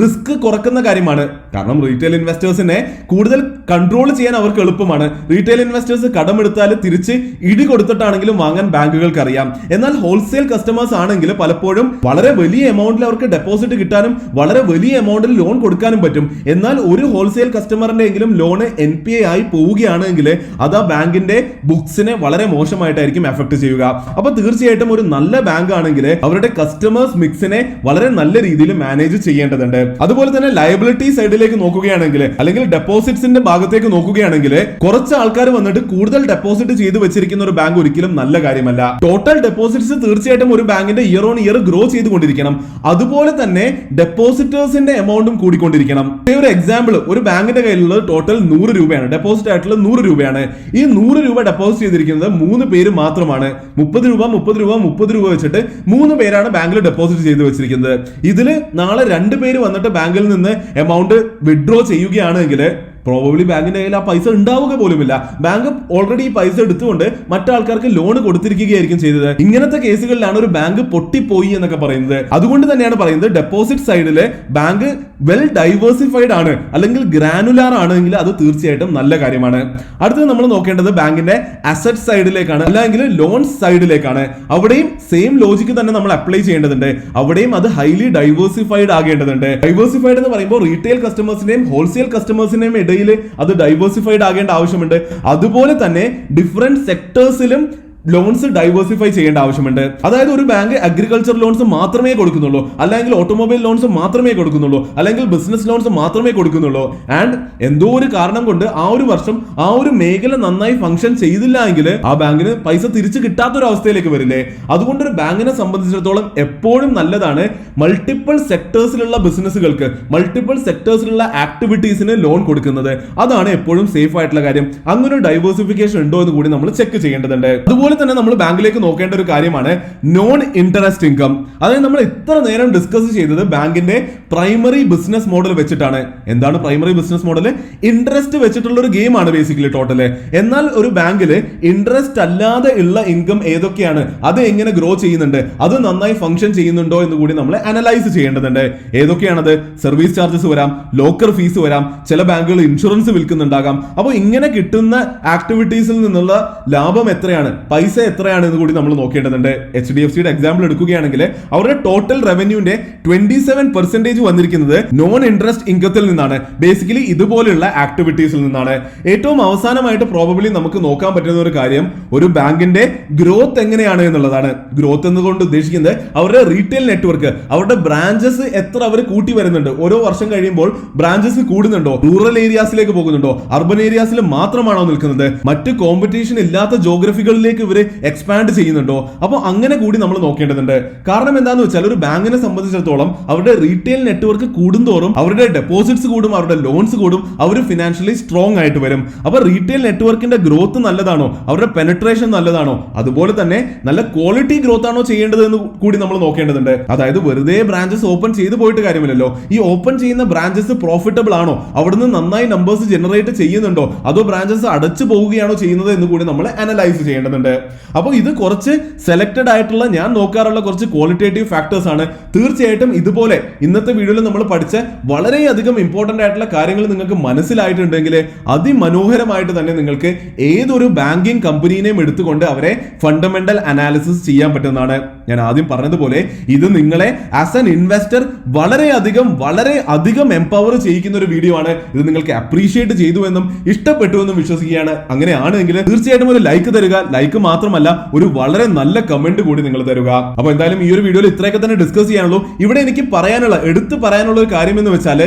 റിസ്ക് കുറക്കുന്ന കാര്യമാണ്. കാരണം റീറ്റെയിൽ ഇൻവെസ്റ്റേഴ്സിനെ കൂടുതൽ കൺട്രോൾ ചെയ്യാൻ അവർക്ക് എളുപ്പമാണ്. റീറ്റെയിൽ ഇൻവെസ്റ്റേഴ്സ് കടമെടുത്താൽ തിരിച്ച് ഇടി കൊടുത്തിട്ടാണെങ്കിലും വാങ്ങാൻ ബാങ്കുകൾക്ക് അറിയാം. എന്നാൽ ഹോൾസെയിൽ കസ്റ്റമേഴ്സ് ആണെങ്കിൽ പലപ്പോഴും വളരെ വലിയ എമൗണ്ടിൽ അവർക്ക് ഡെപ്പോസിറ്റ് കിട്ടാനും വളരെ വലിയ എമൗണ്ടിൽ ലോൺ കൊടുക്കാനും പറ്റും. എന്നാൽ ഒരു ഹോൾസെയിൽ കസ്റ്റമറിന്റെ എങ്കിലും ലോണ് NPA ആയി പോവുകയാണെങ്കിൽ അത് ആ ബാങ്കിന്റെ ബുക്സിനെ വളരെ മോശമായിട്ടായിരിക്കും എഫക്ട് ചെയ്യുക. അപ്പൊ തീർച്ചയായിട്ടും ഒരു നല്ല ബാങ്ക് ആണെങ്കിൽ അവരുടെ കസ്റ്റമേഴ്സ് മിക്സിനെ വളരെ നല്ല രീതിയിൽ മാനേജ് ചെയ്യേണ്ടതുണ്ട്. അതുപോലെ തന്നെ ലയബിലിറ്റി സൈഡിലേക്ക് നോക്കുകയാണെങ്കിൽ അല്ലെങ്കിൽ ഡെപ്പോസിറ്റ്സിന്റെ ഭാഗത്തേക്ക് നോക്കുകയാണെങ്കിൽ കുറച്ച് ആൾക്കാർ വന്നിട്ട് കൂടുതൽ ഡെപ്പോസിറ്റ് ചെയ്ത് വെച്ചിരിക്കുന്ന ഒരു ബാങ്ക് ഒരിക്കലും നല്ല കാര്യമല്ല. ടോട്ടൽ ഡെപ്പോസിറ്റ്സ് തീർച്ചയായിട്ടും ഒരു ബാങ്കിന്റെ ഇയർ ഓൺ ഇയർ ഗ്രോ ചെയ്തുകൊണ്ടിരിക്കണം. അതുപോലെ തന്നെ ഡെപ്പോസിറ്റേഴ്സിന്റെ എമൗണ്ടും കൂടിക്കൊണ്ടിരിക്കണം. ഒരു എക്സാമ്പിൾ, ഒരു ബാങ്കിന്റെ കയ്യിലുള്ളത് ടോട്ടൽ 100 രൂപയാണ്, ഡെപ്പോസിറ്റ് ആയിട്ടുള്ളത് 100 രൂപയാണ്. ഈ 100 രൂപ ഡെപ്പോസിറ്റ് ചെയ്തിരിക്കുന്നത് 3 പേര് മാത്രമാണ്. 30 രൂപ 30 രൂപ 30 രൂപ വെച്ചിട്ട് 3 പേരാണ് ബാങ്കിൽ ഡെപ്പോസിറ്റ് ചെയ്ത് വെച്ചിരിക്കുന്നത്. ഇതില് നാളെ 2 2 പേര് വന്നിട്ട് ബാങ്കിൽ നിന്ന് എമൗണ്ട് വിഡ്രോ ചെയ്യുകയാണെങ്കിൽ പ്രോബബ്ലി ബാങ്കിന്റെ കയ്യിൽ ആ പൈസ ഉണ്ടാവുക പോലുമില്ല. ബാങ്ക് ഓൾറെഡി ഈ പൈസ എടുത്തുകൊണ്ട് മറ്റാൾക്കാർക്ക് ലോൺ കൊടുത്തിരിക്കുകയായിരിക്കും ചെയ്തത്. ഇങ്ങനത്തെ കേസുകളിലാണ് ഒരു ബാങ്ക് പൊട്ടിപ്പോയി എന്നൊക്കെ പറയുന്നത്. അതുകൊണ്ട് തന്നെയാണ് പറയുന്നത് ഡെപ്പോസിറ്റ് സൈഡില് ബാങ്ക് വെൽ ഡൈവേഴ്സിഫൈഡ് ആണ് അല്ലെങ്കിൽ ഗ്രാനുലാർ ആണെങ്കിൽ അത് തീർച്ചയായിട്ടും നല്ല കാര്യമാണ്. അടുത്തത് നമ്മൾ നോക്കേണ്ടത് ബാങ്കിന്റെ അസറ്റ് സൈഡിലേക്കാണ്, അല്ലെങ്കിൽ ലോൺ സൈഡിലേക്കാണ്. അവിടെയും സെയിം ലോജിക്ക് തന്നെ നമ്മൾ അപ്ലൈ ചെയ്യേണ്ടതുണ്ട്. അവിടെയും അത് ഹൈലി ഡൈവേഴ്സിഫൈഡ് ആകേണ്ടതുണ്ട്. ഡൈവേഴ്സിഫൈഡ് എന്ന് പറയുമ്പോൾ റീറ്റെയിൽ കസ്റ്റമേഴ്സിന്റെയും ഹോൾസെയിൽ കസ്റ്റമേഴ്സിന്റെയും ഇടയിൽ അത് ഡൈവേഴ്സിഫൈഡ് ആകേണ്ട ആവശ്യമുണ്ട്. അതുപോലെ തന്നെ ഡിഫറെന്റ് സെക്ടേഴ്സിലും ലോൺസ് ഡൈവേഴ്സിഫൈ ചെയ്യേണ്ട ആവശ്യമുണ്ട്. അതായത് ഒരു ബാങ്ക് അഗ്രികൾച്ചർ ലോൺസ് മാത്രമേ കൊടുക്കുന്നുള്ളൂ, അല്ലെങ്കിൽ ഓട്ടോമൊബൈൽ ലോൺസ് മാത്രമേ കൊടുക്കുന്നുള്ളൂ, അല്ലെങ്കിൽ ബിസിനസ് ലോൺസ് മാത്രമേ കൊടുക്കുന്നുള്ളൂ. ആൻഡ് എന്തോ ഒരു കാരണം കൊണ്ട് ആ ഒരു വർഷം ആ ഒരു മേഖല നന്നായി ഫംഗ്ഷൻ ചെയ്തില്ല എങ്കിൽ ആ ബാങ്കിന് പൈസ തിരിച്ചു കിട്ടാത്തൊരു അവസ്ഥയിലേക്ക് വരില്ലേ. അതുകൊണ്ട് ഒരു ബാങ്കിനെ സംബന്ധിച്ചിടത്തോളം എപ്പോഴും നല്ലതാണ് മൾട്ടിപ്പിൾ സെക്ടേഴ്സിലുള്ള ബിസിനസ്സുകൾക്ക്, മൾട്ടിപ്പിൾ സെക്ടേഴ്സിലുള്ള ആക്ടിവിറ്റീസിന് ലോൺ കൊടുക്കുന്നത്. അതാണ് എപ്പോഴും സേഫ് ആയിട്ടുള്ള കാര്യം. അങ്ങനെ ഒരു ഡൈവേഴ്സിഫിക്കേഷൻ ഉണ്ടോ എന്ന് കൂടി നമ്മൾ ചെക്ക് ചെയ്യേണ്ടതുണ്ട്. അതുപോലെ തന്നെ നമ്മൾ ബാങ്കിലേക്ക് നോക്കേണ്ട ഒരു കാര്യമാണ് നോൺ ഇൻട്രസ്റ്റ് ഇൻകം. അതായത് നമ്മൾ ഇത്ര നേരം ഡിസ്കസ് ചെയ്തത് ബാങ്കിന്റെ പ്രൈമറി ബിസിനസ് മോഡൽ വെച്ചിട്ടാണ്. എന്താണ് പ്രൈമറി ബിസിനസ് മോഡൽ? ഇൻട്രസ്റ്റ് വെച്ചിട്ടുള്ള ഒരു ഗെയിം ആണ് ബേസിക്കലി ടോട്ടല്. എന്നാൽ ഒരു ബാങ്കിൽ ഇൻട്രസ്റ്റ് അല്ലാതെ ഉള്ള ഇൻകം ഏതൊക്കെയാണ്, അത് എങ്ങനെ ഗ്രോ ചെയ്യുന്നുണ്ട്, അത് നന്നായി ഫംഗ്ഷൻ ചെയ്യുന്നുണ്ടോ എന്ന് കൂടി നമ്മൾ അനലൈസ് ചെയ്യേണ്ടതുണ്ട്. ഏതൊക്കെയാണത്? സർവീസ് ചാർജസ് വരാം, ലോക്കർ ഫീസ് വരാം, ചില ബാങ്കുകൾ ഇൻഷുറൻസ് വിൽക്കുന്നുണ്ടാകാം. അപ്പോൾ ഇങ്ങനെ കിട്ടുന്ന ആക്ടിവിറ്റീസിൽ നിന്നുള്ള ലാഭം എത്രയാണ്, പൈസ എത്രയാണ് എന്ന് കൂടി നമ്മൾ നോക്കേണ്ടതുണ്ട്. HDFCയുടെ എക്സാമ്പിൾ എടുക്കുകയാണെങ്കിൽ അവരുടെ ടോട്ടൽ റവന്യൂന്റെ 27% വന്നിരിക്കുന്നത് നോൺ ഇൻട്രസ്റ്റ് ഇൻകത്തിൽ നിന്നാണ്. ബേസിക്കലി ഇതുപോലെയുള്ള ആക്ടിവിറ്റീസിൽ നിന്നാണ്. ഏറ്റവും അവസാനമായിട്ട് പ്രോബബ്ലി നമുക്ക് നോക്കാൻ പറ്റുന്ന ഒരു കാര്യം ഒരു ബാങ്കിന്റെ ഗ്രോത്ത് എങ്ങനെയാണ് എന്നുള്ളതാണ്. ഗ്രോത്ത് എന്നതുകൊണ്ട് ഉദ്ദേശിക്കുന്നത് അവരുടെ റീറ്റെയിൽ നെറ്റ്വർക്ക്, അവരുടെ ബ്രാഞ്ചസ് എത്ര അവർ കൂട്ടി വരുന്നുണ്ട്. ഓരോ വർഷം കഴിയുമ്പോൾ ബ്രാഞ്ചസ് കൂടുന്നുണ്ടോ, റൂറൽ ഏരിയാസിലേക്ക് പോകുന്നുണ്ടോ, അർബൻ ഏരിയാസിൽ മാത്രമാണോ നിൽക്കുന്നത്, മറ്റ് കോമ്പറ്റീഷൻ ഇല്ലാത്ത ജോഗ്രഫികളിലേക്ക് ഇവര് എക്സ്പാൻഡ് ചെയ്യുന്നുണ്ടോ. അപ്പോൾ അങ്ങനെ കൂടി നമ്മൾ നോക്കേണ്ടതുണ്ട്. കാരണം എന്താണെന്ന് വെച്ചാൽ ഒരു ബാങ്കിനെ സംബന്ധിച്ചിടത്തോളം അവരുടെ റീറ്റെയിൽ നെറ്റ്വർക്ക് കൂടുന്തോറും അവരുടെ ഡെപ്പോസിറ്റ്സ് കൂടും, അവരുടെ ലോൺസ് കൂടും, അവർ ഫിനാൻഷ്യലി സ്ട്രോങ് ആയിട്ട് വരും. അപ്പൊ റീറ്റെയിൽ നെറ്റ്വർക്കിന്റെ ഗ്രോത്ത് നല്ലതാണോ, അവരുടെ പെനട്രേഷൻ നല്ലതാണോ, അതുപോലെ തന്നെ നല്ല ക്വാളിറ്റി ഗ്രോത്ത് ആണോ ചെയ്യേണ്ടത് എന്ന് കൂടി നമ്മൾ നോക്കേണ്ടതുണ്ട്. അതായത് വെറുതെ ബ്രാഞ്ചസ് ഓപ്പൺ ചെയ്ത് പോയിട്ട് കാര്യമില്ലല്ലോ. ഈ ഓപ്പൺ ചെയ്യുന്ന ബ്രാഞ്ചസ് പ്രോഫിറ്റബിൾ ആണോ, അവിടുന്ന് നന്നായി നമ്പേഴ്സ് ജനറേറ്റ് ചെയ്യുന്നുണ്ടോ, അതോ ബ്രാഞ്ചസ് അടച്ചു പോവുകയാണോ ചെയ്യുന്നത് എന്ന് കൂടി നമ്മൾ അനലൈസ് ചെയ്യേണ്ടതുണ്ട്. അപ്പോൾ ഇത് കുറച്ച് സെലക്ടഡ് ആയിട്ടുള്ള ഞാൻ നോക്കാറുള്ള കുറച്ച് ക്വാളിറ്റേറ്റീവ് ഫാക്ടേഴ്സ് ആണ്. തീർച്ചയായിട്ടും ഇതുപോലെ ഇന്നത്തെ വീഡിയോയിൽ നമ്മൾ പഠിച്ച വളരെയധികം ഇമ്പോർട്ടന്റ് ആയിട്ടുള്ള കാര്യങ്ങൾ നിങ്ങൾക്ക് മനസ്സിലായിട്ടുണ്ടെങ്കിൽ അതിമനോഹരമായിട്ട് തന്നെ നിങ്ങൾക്ക് ഏതൊരു ബാങ്കിങ് കമ്പനീനെയും എടുത്തുകൊണ്ട് അവരെ ഫണ്ടമെന്റൽ അനാലിസിസ് ചെയ്യാൻ പറ്റുന്നതാണ്. ഞാൻ ആദ്യം പറഞ്ഞതുപോലെ ഇത് നിങ്ങളെ ആസ് ആൻ ഇൻവെസ്റ്റർ വളരെ അധികം എംപവർ ചെയ്യിക്കുന്ന ഒരു വീഡിയോ ആണ്. ഇത് നിങ്ങൾക്ക് അപ്രീഷിയേറ്റ് ചെയ്തു എന്നും ഇഷ്ടപ്പെട്ടു എന്നും വിശ്വസിക്കുകയാണ്. അങ്ങനെയാണെങ്കിൽ തീർച്ചയായിട്ടും ഒരു ലൈക്ക് തരിക. ലൈക്ക് മാത്രമല്ല, ഒരു വളരെ നല്ല കമന്റ് കൂടി നിങ്ങൾ തരുക. അപ്പൊ എന്തായാലും ഈ ഒരു വീഡിയോയിൽ ഇത്രയൊക്കെ തന്നെ ഡിസ്കസ് ചെയ്യാനുള്ളൂ. ഇവിടെ എനിക്ക് എടുത്തു പറയാനുള്ള ഒരു കാര്യം എന്ന് വെച്ചാൽ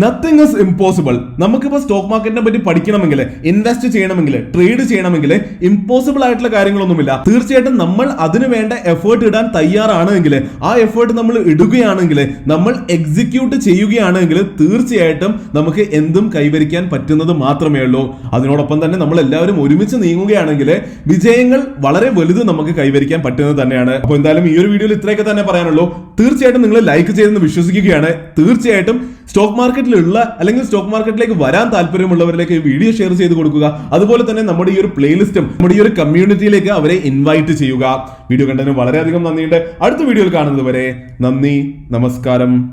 നത്തിങ് ഇസ് ഇമ്പോസിബിൾ. നമുക്കിപ്പോൾ സ്റ്റോക്ക് മാർക്കറ്റിനെ പറ്റി പഠിക്കണമെങ്കിൽ, ഇൻവെസ്റ്റ് ചെയ്യണമെങ്കിൽ, ട്രേഡ് ചെയ്യണമെങ്കിൽ ഇമ്പോസിബിൾ ആയിട്ടുള്ള കാര്യങ്ങളൊന്നുമില്ല. തീർച്ചയായിട്ടും നമ്മൾ അതിന് വേണ്ട എഫേർട്ട് ഇടാൻ തയ്യാറാണെങ്കിൽ, ആ എഫേർട്ട് നമ്മൾ ഇടുകയാണെങ്കിൽ, നമ്മൾ എക്സിക്യൂട്ട് ചെയ്യുകയാണെങ്കിൽ തീർച്ചയായിട്ടും നമുക്ക് എന്തും കൈവരിക്കാൻ പറ്റുന്നത് മാത്രമേ ഉള്ളൂ. അതിനോടൊപ്പം തന്നെ നമ്മൾ എല്ലാവരും ഒരുമിച്ച് നീങ്ങുകയാണെങ്കിൽ വിജയങ്ങൾ വളരെ വലുത് നമുക്ക് കൈവരിക്കാൻ പറ്റുന്നത് തന്നെയാണ്. അപ്പോൾ എന്തായാലും ഈ ഒരു വീഡിയോയിൽ ഇത്രയൊക്കെ തന്നെ പറയാനുള്ളൂ. തീർച്ചയായിട്ടും നിങ്ങൾ ലൈക്ക് ചെയ്തെന്ന് വിശ്വസിക്കുകയാണ്. തീർച്ചയായിട്ടും സ്റ്റോക്ക് മാർക്കറ്റിലുള്ള അല്ലെങ്കിൽ സ്റ്റോക്ക് മാർക്കറ്റിലേക്ക് വരാൻ താല്പര്യമുള്ളവരിലേക്ക് വീഡിയോ ഷെയർ ചെയ്ത് കൊടുക്കുക. അതുപോലെ തന്നെ നമ്മുടെ ഈ ഒരു പ്ലേലിസ്റ്റും നമ്മുടെ ഈ ഒരു കമ്മ്യൂണിറ്റിയിലേക്ക് അവരെ ഇൻവൈറ്റ് ചെയ്യുക. വീഡിയോ കണ്ടതിന് വളരെയധികം നന്ദിയുണ്ട്. അടുത്ത വീഡിയോയിൽ കാണുന്നത് വരെ നന്ദി, നമസ്കാരം.